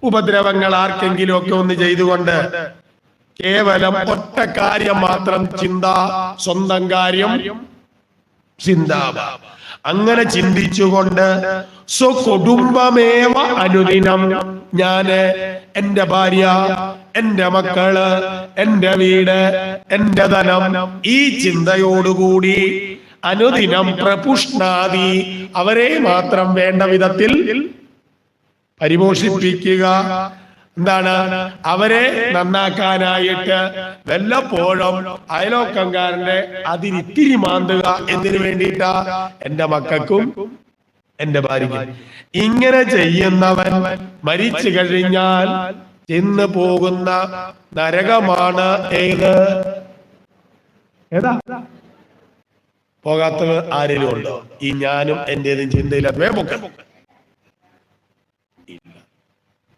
[SPEAKER 1] ഉപദ്രവങ്ങൾ ആർക്കെങ്കിലും ഒക്കെ ഒന്ന് ചെയ്തുകൊണ്ട് കേവലം ഒറ്റ കാര്യം മാത്രം ചിന്ത, സ്വന്തം കാര്യം ചിന്താവ, അങ്ങനെ ചിന്തിച്ചുകൊണ്ട് സ്വകുടുംബമേവ അനുദിനം, ഞാന്, എന്റെ ഭാര്യ, എന്റെ മക്കള്, എന്റെ വീട്, എന്റെ ധനം, ഈ ചിന്തയോടുകൂടി അനുദിനം പ്രപുഷ്ണാദി, അവരെ മാത്രം വേണ്ട വിധത്തിൽ പരിപോഷിപ്പിക്കുക. എന്താണ്? അവരെ നന്നാക്കാനായിട്ട് വല്ലപ്പോഴും അയലോക്കംകാരന്റെ അതിരിത്തിരി മാന്തുക. എന്തിനു വേണ്ടിയിട്ടാ? എന്റെ മക്കൾക്കും എന്റെ ഭാര്യയ്ക്കും. ഇങ്ങനെ ചെയ്യുന്നവൻ മരിച്ചു കഴിഞ്ഞാൽ ചെന്ന് പോകുന്ന നരകമാണ് ഏത്? ഏതാ? പോകാത്തവർ ആരെങ്കിലും ഉണ്ടോ? ഈ ഞാനും എന്റേതും ചിന്തയില്ലാത്ത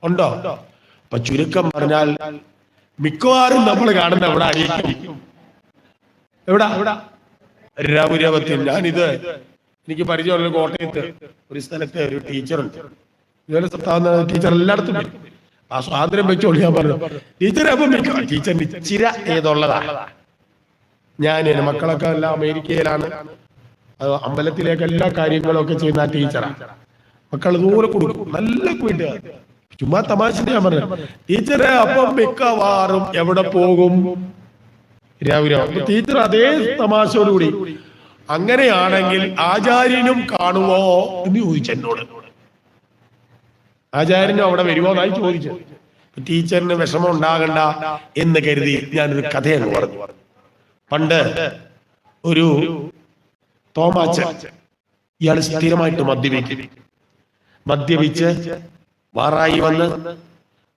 [SPEAKER 1] ഉണ്ടോ? അപ്പൊ ചുരുക്കം പറഞ്ഞാൽ മിക്കവാറും നമ്മൾ കാണുന്ന എവിടെ ആയിരിക്കും? എവിടാ? രൗരവത്തിൽ. ഞാനിത് എനിക്ക് പരിചയമുള്ള കോട്ടയത്ത് ഒരു സ്ഥലത്തെ ഒരു ടീച്ചറുണ്ട്. ഇതുപോലെ ടീച്ചർ എല്ലായിടത്തും വരും. ആ സ്വാതന്ത്ര്യം വെച്ചോളൂ. ഞാൻ പറഞ്ഞു ടീച്ചറെ, അപ്പം ടീച്ചറിന് ഇച്ചിര ഏതുള്ളതാണ്. ഞാൻ എൻ്റെ മക്കളൊക്കെ എല്ലാം അമേരിക്കയിലാണ്. അമ്പലത്തിലേക്ക് എല്ലാ കാര്യങ്ങളും ഒക്കെ ചെയ്യുന്ന ആ ടീച്ചറാണ്. മക്കൾ ദൂരെ കൊടുക്കും, നല്ല വീട്ടുകാർ. ചുമ്മാ തമാശ ഞാൻ പറഞ്ഞു, ടീച്ചറെ അപ്പം മിക്കവാറും എവിടെ പോകും? രാവിലെ. ടീച്ചർ അതേ തമാശയോടുകൂടി, അങ്ങനെയാണെങ്കിൽ ആചാര്യനും കാണുമോ എന്ന് ചോദിച്ചു എന്നോട്. ആചാര്യനും അവിടെ വരുമോ എന്നായി ചോദിച്ചു. ടീച്ചറിന് വിഷമം ഉണ്ടാകണ്ട എന്ന് കരുതി ഞാനൊരു കഥയെന്ന് പറഞ്ഞു. പണ്ട് ഒരു തോമാച്ചൻ, ഇയാൾ സ്ഥിരമായിട്ട് മദ്യപിച്ച് വാറായി വന്ന്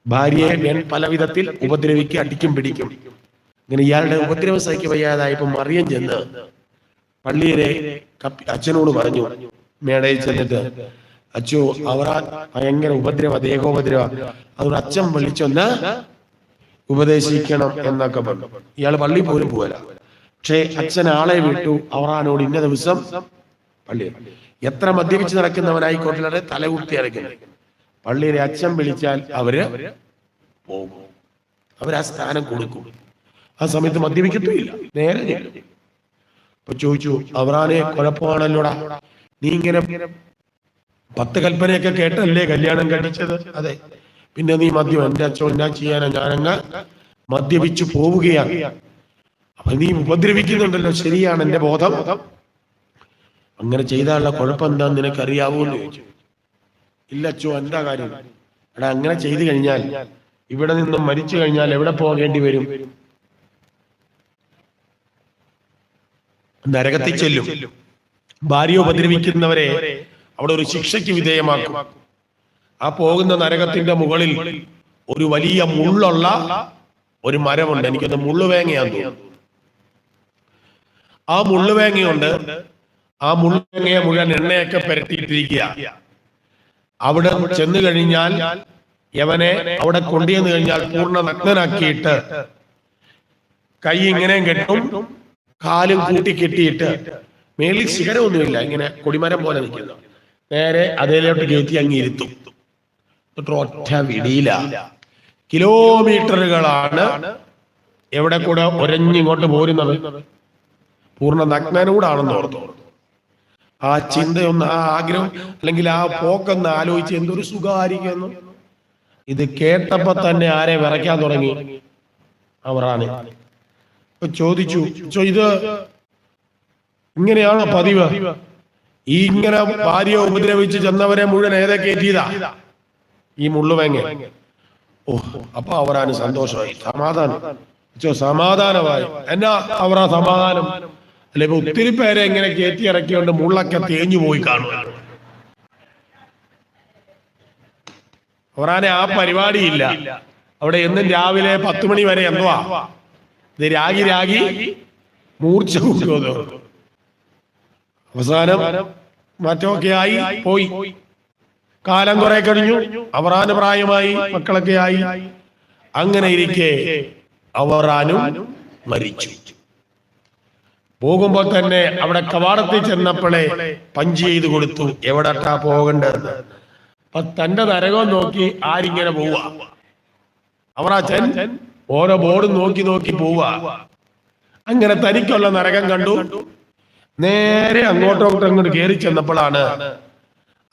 [SPEAKER 1] ഭാര്യയെ പല വിധത്തിൽ ഉപദ്രവിക്കുക, അടിക്കും പിടിക്കും. ഇങ്ങനെ ഇയാളുടെ ഉപദ്രവ സഹിക്ക് വയ്യാതായപ്പോ മറിയം ചെന്ന് പള്ളിയിലെ അച്ഛനോട് പറഞ്ഞു, മേടയിൽ ചെന്നിട്ട്, അച്ഛോ അവർ ഭയങ്കര ദേഹോപദ്രവ, അതുകൊണ്ട് അച്ഛൻ വിളിച്ചൊന്ന് ഉപദേശിക്കണം എന്നൊക്കെ പറഞ്ഞു. ഇയാൾ പള്ളി പോലും പോകല. പക്ഷേ അച്ഛൻ ആളെ വിട്ടു, അവറാനോട് ഇന്ന ദിവസം പള്ളിയിൽ. എത്ര മദ്യപിച്ച് നടക്കുന്നവനായിക്കോട്ടെ തലകുത്തി ഇറക്കുന്നു. പള്ളിയിലെ അച്ഛൻ വിളിച്ചാൽ അവര് പോകും, അവരാ സ്ഥാനം കൊടുക്കും. ആ സമയത്ത് മദ്യപിക്കത്തുമില്ല, നേരെ ചെല്ലും. അപ്പൊ ചോദിച്ചു, അവറാനെ കുഴപ്പമാണല്ലോടാ, നീ ഇങ്ങനെ 10 കൽപ്പനയൊക്കെ കേട്ടല്ലേ കല്യാണം കഴിച്ചത്? അതെ. പിന്നെ നീ മദ്യം? എന്റെ അച്ഛൻ എന്നാ ചെയ്യാനാ, ഞാനങ്ങ് മദ്യപിച്ചു പോവുകയാണ്. അപ്പൊ നീ ഉപദ്രവിക്കുന്നുണ്ടല്ലോ. ശരിയാണ്, എന്റെ ബോധം. അങ്ങനെ ചെയ്താലുള്ള കുഴപ്പം എന്താന്ന് നിനക്കറിയാവൂ എന്ന് ചോദിച്ചു. ഇല്ല അച്ഛോ, എന്താ കാര്യം? എടാ, അങ്ങനെ ചെയ്തു കഴിഞ്ഞാൽ ഇവിടെ നിന്നും മരിച്ചു കഴിഞ്ഞാൽ എവിടെ പോകേണ്ടി വരും? നരകത്തിൽ ചെല്ലും. ഭാര്യ ഉപദ്രവിക്കുന്നവരെ അവിടെ ഒരു ശിക്ഷയ്ക്ക് വിധേയമാക്കും. ആ പോകുന്ന നരകത്തിന്റെ മുകളിൽ ഒരു വലിയ മുള്ളുള്ള ഒരു മരമുണ്ട്. എനിക്കത് മുള്ളുവേങ്ങയാന്ന് തോന്നുന്നു. ആ മുള്ളുവേങ്ങയുണ്ട്. ആ മുള്ളുവേങ്ങയെ മുഴുവൻ എണ്ണയൊക്കെ പുരട്ടിയിട്ടിരിക്കുക. അവിടെ ചെന്ന് കഴിഞ്ഞാൽ യവനെ അവിടെ കൊണ്ടുവന്നു കഴിഞ്ഞാൽ പൂർണ്ണ നഗ്നനാക്കിയിട്ട് കൈ ഇങ്ങനെയും കെട്ടും, കാലും കൂട്ടി കെട്ടിയിട്ട്, മേളിൽ ശിഖരമൊന്നുമില്ല, ഇങ്ങനെ കൊടിമരം പോലെ നിൽക്കുന്നു. നേരെ അതിലോട്ട് കയറ്റി അങ്ങിരുത്തും. ഒറ്റ വിടിയില്ല. കിലോമീറ്ററുകളാണ് എവിടെ കൂടെ ഒരഞ്ഞിങ്ങോട്ട് പോരുന്നത്. പൂർണ്ണ നഗ്നനൂടാണെന്ന് ഓർത്തു. ആ ചിന്തയൊന്ന്, ആ ആഗ്രഹം അല്ലെങ്കിൽ ആ പോക്കൊന്ന് ആലോചിച്ച് എന്തൊരു സുഖമായിരിക്കുന്നു. ഇത് കേട്ടപ്പോ തന്നെ ആരെ വിറയ്ക്കാൻ തുടങ്ങി? അവറാണ്. ചോദിച്ചു, ഇത് ഇങ്ങനെയാണോ പതിവ്? ഈ ഇങ്ങനെ ഭാര്യ ഉപദ്രവിച്ച് ചെന്നവരെ മുഴുവൻ ഏതെ കയറ്റിയതാ? ഈ മുള്ളുവേങ്ങ. ഓ, അപ്പൊ അവരാണ് സന്തോഷമായി, സമാധാനം. സമാധാനമായി. എന്നാ അവരാ സമാധാനം? അല്ലെ, ഇപ്പൊ ഒത്തിരി പേരെ ഇങ്ങനെ കയറ്റി ഇറക്കിയോണ്ട് മുള്ളൊക്കെ തേഞ്ഞു പോയി കാണുക. അവരാനെ ആ പരിപാടിയില്ല. അവിടെ എന്നും രാവിലെ 10 മണി വരെ എന്തുവാ ഇത് രാഗി മൂർച്ച കൂട്ടുമോ? അവസാനം മറ്റൊക്കെ ആയി പോയി. കാലം കുറെ കഴിഞ്ഞു, അവറാന് പ്രായമായി, മക്കളൊക്കെ ആയി. അങ്ങനെ ഇരിക്കെ അവറാനും മരിച്ചു. പോകുമ്പോൾ തന്നെ അവിടെ കവാടത്തിൽ ചെന്നപ്പോഴേ പഞ്ച് ചെയ്ത് കൊടുത്തു എവിടട്ടാ പോകേണ്ടതെന്ന്. അപ്പൊ തന്റെ നരകം നോക്കി ആരിങ്ങനെ പോവാ. അവറാച്ചൻ ഓരോ ബോർഡും നോക്കി നോക്കി പോവാ. അങ്ങനെ തനിക്കുള്ള നരകം കണ്ടു. നേരെ അങ്ങോട്ട് കയറി ചെന്നപ്പോഴാണ്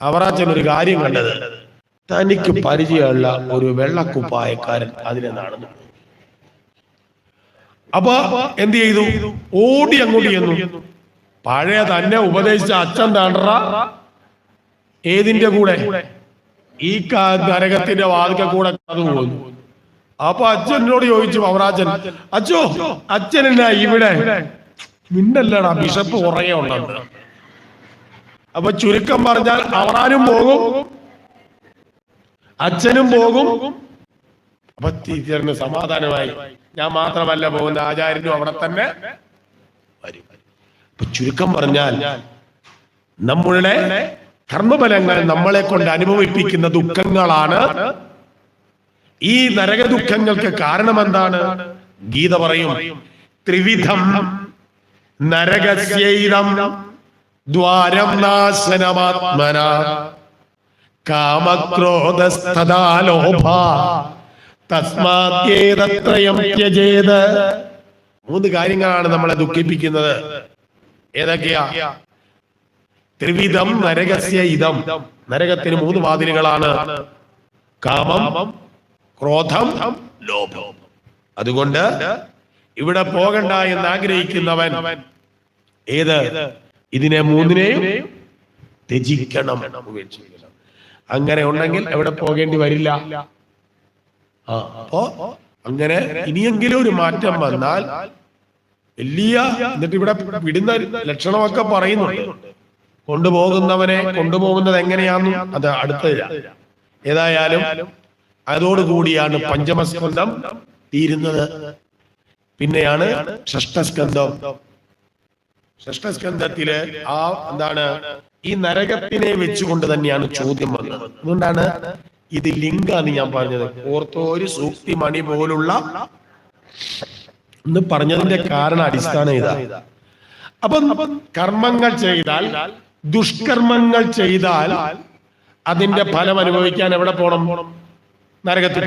[SPEAKER 1] അവറാച്ചൻ ഒരു കാര്യം കണ്ടത്. തനിക്ക് പരിചയമുള്ള ഒരു വെള്ളക്കുപ്പായക്കാരൻ അതിനെ നടന്നു. അപ്പൊ എന്ത് ചെയ്തു? ഓടി അങ്ങോട്ട് ചെന്നു. പഴയ തന്നെ ഉപദേശിച്ച അച്ഛൻ താണ്ടറ ഏതിന്റെ കൂടെ? ഈ നരകത്തിന്റെ വാതിക്ക കൂടെ അത് പോകുന്നു. അപ്പൊ അച്ഛനോട് ചോദിച്ചു അവറാച്ചൻ, അച്ഛോ അച്ഛനെന്നാ ഇവിടെ? മിണ്ടല്ലടാ, ബിഷപ്പ് കുറേ ഉണ്ടെന്ന്. അപ്പൊ ചുരുക്കം പറഞ്ഞാൽ അവറാനും പോകും, അച്ഛനും പോകും. അപ്പൊ ടീച്ചറിന് സമാധാനമായി. ഞാൻ മാത്രമല്ല പോകുന്ന, ആചാര്യനും അവിടെ തന്നെ വരും. അപ്പൊ ചുരുക്കം പറഞ്ഞാൽ നമ്മളുടെ കർമ്മഫലങ്ങൾ നമ്മളെ കൊണ്ട് അനുഭവിപ്പിക്കുന്ന ദുഃഖങ്ങളാണ്. ഈ നരക ദുഃഖങ്ങൾക്ക് കാരണം എന്താണ്? ഗീത പറയും, ത്രിവിധം നരകസ്യൈദം ദ്വാരം നാശനമാത്മന കാമക്രോധസ്ഥതാ ലോഭ തസ്മാത്യേതത്രയം ത്യജേത്. 3 കാര്യങ്ങളാണ് നമ്മളെ ദുഃഖിപ്പിക്കുന്നത്. ഏതൊക്കെയാ? ത്രിവിധം നരകസ്യ ഇദം. നരകത്തിന് 3 വാതിലുകളാണ്: കാമം, ക്രോധം, ലോഭം. അതുകൊണ്ട് ഇവിടെ പോകണ്ട എന്ന് ആഗ്രഹിക്കുന്നവൻ ഏത്? ഇതിനെ 3നെയും ത്യജിക്കണം, ഉപേക്ഷിക്കണം. അങ്ങനെ ഉണ്ടെങ്കിൽ എവിടെ പോകേണ്ടി വരില്ല. അപ്പോ അങ്ങനെ ഇനിയെങ്കിലും ഒരു മാറ്റം വന്നാൽ വലിയ, എന്നിട്ട് ഇവിടെ വിടുന്ന ലക്ഷണമൊക്കെ പറയുന്നുണ്ട്. കൊണ്ടുപോകുന്നവനെ കൊണ്ടുപോകുന്നത് എങ്ങനെയാണെന്നും അത് അടുത്തില്ല. ഏതായാലും അതോടുകൂടിയാണ് പഞ്ചമസ്കന്ധം തീരുന്നത്. പിന്നെയാണ് ഷഷ്ഠസ്കന്ധം. ഷഷ്ഠസ്കന്ധത്തില് എന്താണ്, ഈ നരകത്തിനെ വെച്ചുകൊണ്ട് തന്നെയാണ് ചോദ്യം വന്നത്. അതുകൊണ്ടാണ് ഇത് ലിംഗാന്ന് ഞാൻ പറഞ്ഞത്. ഓർത്തോരു സൂക്തി മണി പോലുള്ള എന്ന് പറഞ്ഞതിന്റെ കാരണം അടിസ്ഥാനം ഇതാ. അപ്പം കർമ്മങ്ങൾ ചെയ്താൽ, ദുഷ്കർമ്മങ്ങൾ ചെയ്താൽ അതിന്റെ ഫലം അനുഭവിക്കാൻ എവിടെ പോണം? നരകത്തിൽ.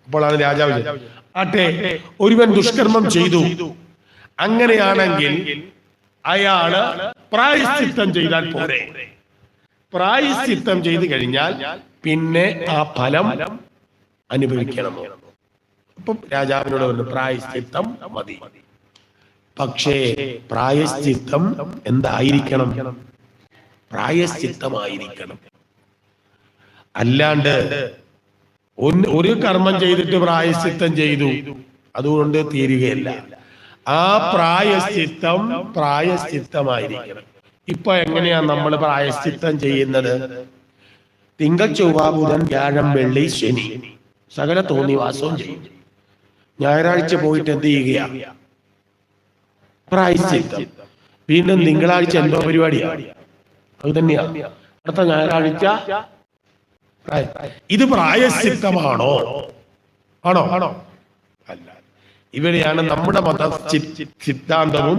[SPEAKER 1] അപ്പോഴാണ് രാജാവ് ആട്ടെ, ഒരുവൻ ദുഷ്കർമ്മം ചെയ്തു, അങ്ങനെയാണെങ്കിൽ അയാള് പ്രായശ്ചിത്തം ചെയ്താൽ പോരെ? പ്രായശ്ചിത്തം ചെയ്തു കഴിഞ്ഞാൽ പിന്നെ ആ ഫലം അനുഭവിക്കണമോ? അപ്പം രാജാവിനോട് പറഞ്ഞു പ്രായശ്ചിത്തം മതി. പക്ഷേ പ്രായശ്ചിത്തം എന്തായിരിക്കണം? പ്രായശ്ചിത്തമായിരിക്കണം. അല്ലാണ്ട് ഒരു കർമ്മം ചെയ്തിട്ട് പ്രായശ്ചിത്തം ചെയ്തു അതുകൊണ്ട് തീരുകയല്ല. ആ പ്രായശ്ചിത്തമായിരിക്കണം. ഇപ്പൊ എങ്ങനെയാ നമ്മൾ പ്രായശ്ചിത്തം ചെയ്യുന്നത്? തിങ്കൾ, ചൊവ്വ, ബുധൻ, വ്യാഴം, വെള്ളി, ശനി സകല തോന്നിവാസവും ചെയ്യും. ഞായറാഴ്ച പോയിട്ട് എന്ത് ചെയ്യുകയാ? പ്രായശ്ചിത്തം. വീണ്ടും തിങ്കളാഴ്ച എന്തോ പരിപാടിയാ? അത് തന്നെയാ. അടുത്ത ഞായറാഴ്ച. ഇത് പ്രായശ്ചിത്തമാണോ? ആണോ? അല്ല. ഇവിടെയാണ് നമ്മുടെ സിദ്ധാന്തവും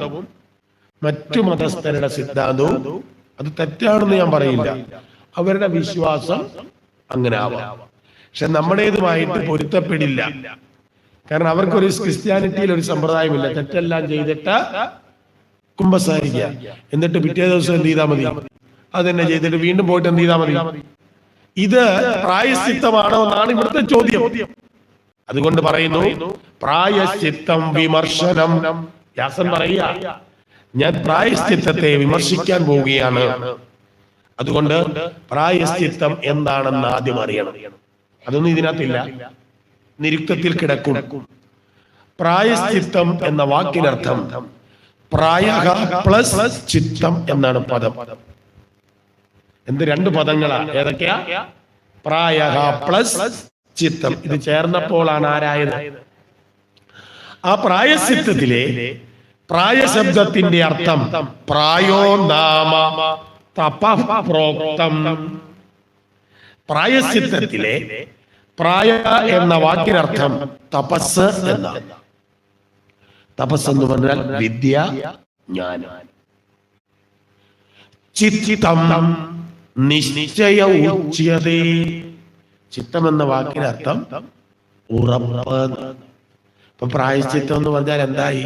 [SPEAKER 1] മറ്റു മതസ്ഥരുടെ സിദ്ധാന്തവും. അത് തെറ്റാണെന്ന് ഞാൻ പറയില്ല. അവരുടെ വിശ്വാസം അങ്ങനെ ആവാം. പക്ഷെ നമ്മുടേതുമായിട്ട് പൊരുത്തപ്പെടില്ല. കാരണം അവർക്കൊരു ക്രിസ്ത്യാനിറ്റിയിൽ ഒരു സമ്പ്രദായമില്ല. തെറ്റെല്ലാം ചെയ്തിട്ട് കുമ്പസാരിക്കുക, എന്നിട്ട് പിറ്റേ ദിവസം എന്ത് ചെയ്താൽ മതി? അത് തന്നെ ചെയ്തിട്ട് വീണ്ടും പോയിട്ട് എന്ത് ചെയ്താൽ മതി? ഇത് പ്രായശ്ചിത്തമാണോ എന്നാണ് ഇവിടുത്തെ ചോദ്യം. അതുകൊണ്ട് പറയുന്നു പ്രായശ്ചിത്തം വിമർശനം. വ്യാസൻ പറയുക, ഞാൻ പ്രായശ്ചിത്തത്തെ വിമർശിക്കാൻ പോവുകയാണ്. അതുകൊണ്ട് പ്രായശ്ചിത്തം എന്താണെന്ന് ആദ്യം അറിയണം. അതൊന്നും ഇതിനകത്തില്ല, നിരുക്തത്തിൽ കിടക്കും. പ്രായശ്ചിത്തം എന്ന വാക്കിനർത്ഥം പ്രായഃ പ്ലസ് ചിത്തം എന്നാണ് പദം. എന്ത് 2 പദങ്ങളാ? ഏതൊക്കെയാ? പ്രായഃ പ്ലസ് ചിത്തം. ഇത് ചേർന്നപ്പോഴാണ് ആരായത്? ആ പ്രായശ്ചിത്തത്തിലെ പ്രായശബ്ദത്തിന്റെ അർത്ഥം പ്രായോ നാമ തപഃ പ്രോക്തം. പ്രായശ്ചിത്തത്തിലെ പ്രായ എന്ന വാക്കിനർത്ഥം തപസ് എന്നാണ്. തപസ് എന്ന് പറഞ്ഞാൽ വിദ്യ, ജ്ഞാനം. ചിത്തം നിശ്ചയ ഉച്യതേ. ചിത്തം എന്ന വാക്കിനർത്ഥം ഉറപ്പ്. ഇപ്പൊ പ്രായശ്ചിത്തം എന്ന് പറഞ്ഞാൽ എന്തായി?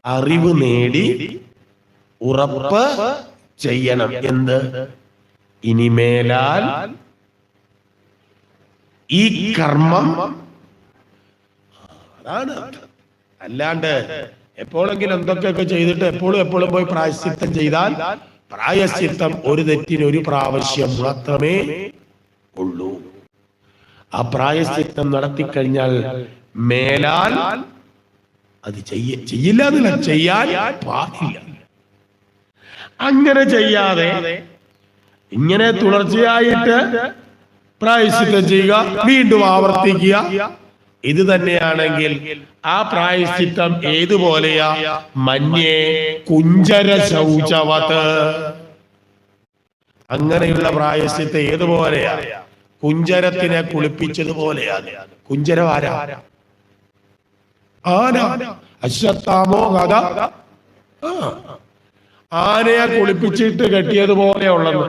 [SPEAKER 1] അറിവ് നേടി ഉറപ്പ് ചെയ്യണം. എന്ത്? ഇനിമേലാൽ ഈ കർമ്മം. അതാണ്. അല്ലാണ്ട് എപ്പോഴെങ്കിലും എന്തൊക്കെയൊക്കെ ചെയ്തിട്ട് എപ്പോഴും പോയി പ്രായശ്ചിത്തം ചെയ്താൽ, പ്രായശ്ചിത്തം ഒരു തെറ്റിന് ഒരു പ്രാവശ്യം മാത്രമേ ഉള്ളൂ. ആ പ്രായശ്ചിത്തം നടത്തിക്കഴിഞ്ഞാൽ മേലാൽ അത് ചെയ്യില്ല എന്നല്ല, ചെയ്യാൻ പാടില്ല. അങ്ങനെ ചെയ്യാതെ ഇങ്ങനെ തുടർച്ചയായിട്ട് പ്രായശ്ചിത്തം ചെയ്യുക, വീണ്ടും ആവർത്തിക്കുക. ഇത് തന്നെയാണെങ്കിൽ ആ പ്രായശ്ചിത്തം ഏതുപോലെയാ? മന്യേ കുഞ്ചര ശൗചവത്. അങ്ങനെയുള്ള പ്രായശ്ചിത്തം ഏതുപോലെയാ? കുഞ്ചരത്തിനെ കുളിപ്പിച്ചതുപോലെയാണ്. കുഞ്ചരം ആരാ? ആന. അശ്വത്ഥാമോ ഗദ. ആനയെ കുളിപ്പിച്ചിട്ട് കെട്ടിയതുപോലെയുള്ളത്.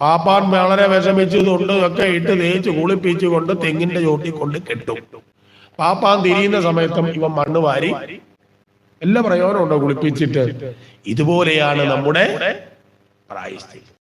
[SPEAKER 1] പാപ്പാൻ വളരെ വിഷമിച്ചതുകൊണ്ട് ഒക്കെ ഇട്ട് തേച്ച് കുളിപ്പിച്ചു കൊണ്ട് തെങ്ങിന്റെ ചോട്ടി കൊണ്ട് കെട്ടും. പാപ്പാൻ തിരിയുന്ന സമയത്തും ഇവൻ മണ്ണ് വാരി എല്ലാ പ്രയോജനമുണ്ടോ കുളിപ്പിച്ചിട്ട്. ഇതുപോലെയാണ് നമ്മുടെ പ്രായശ്ചിത്തം.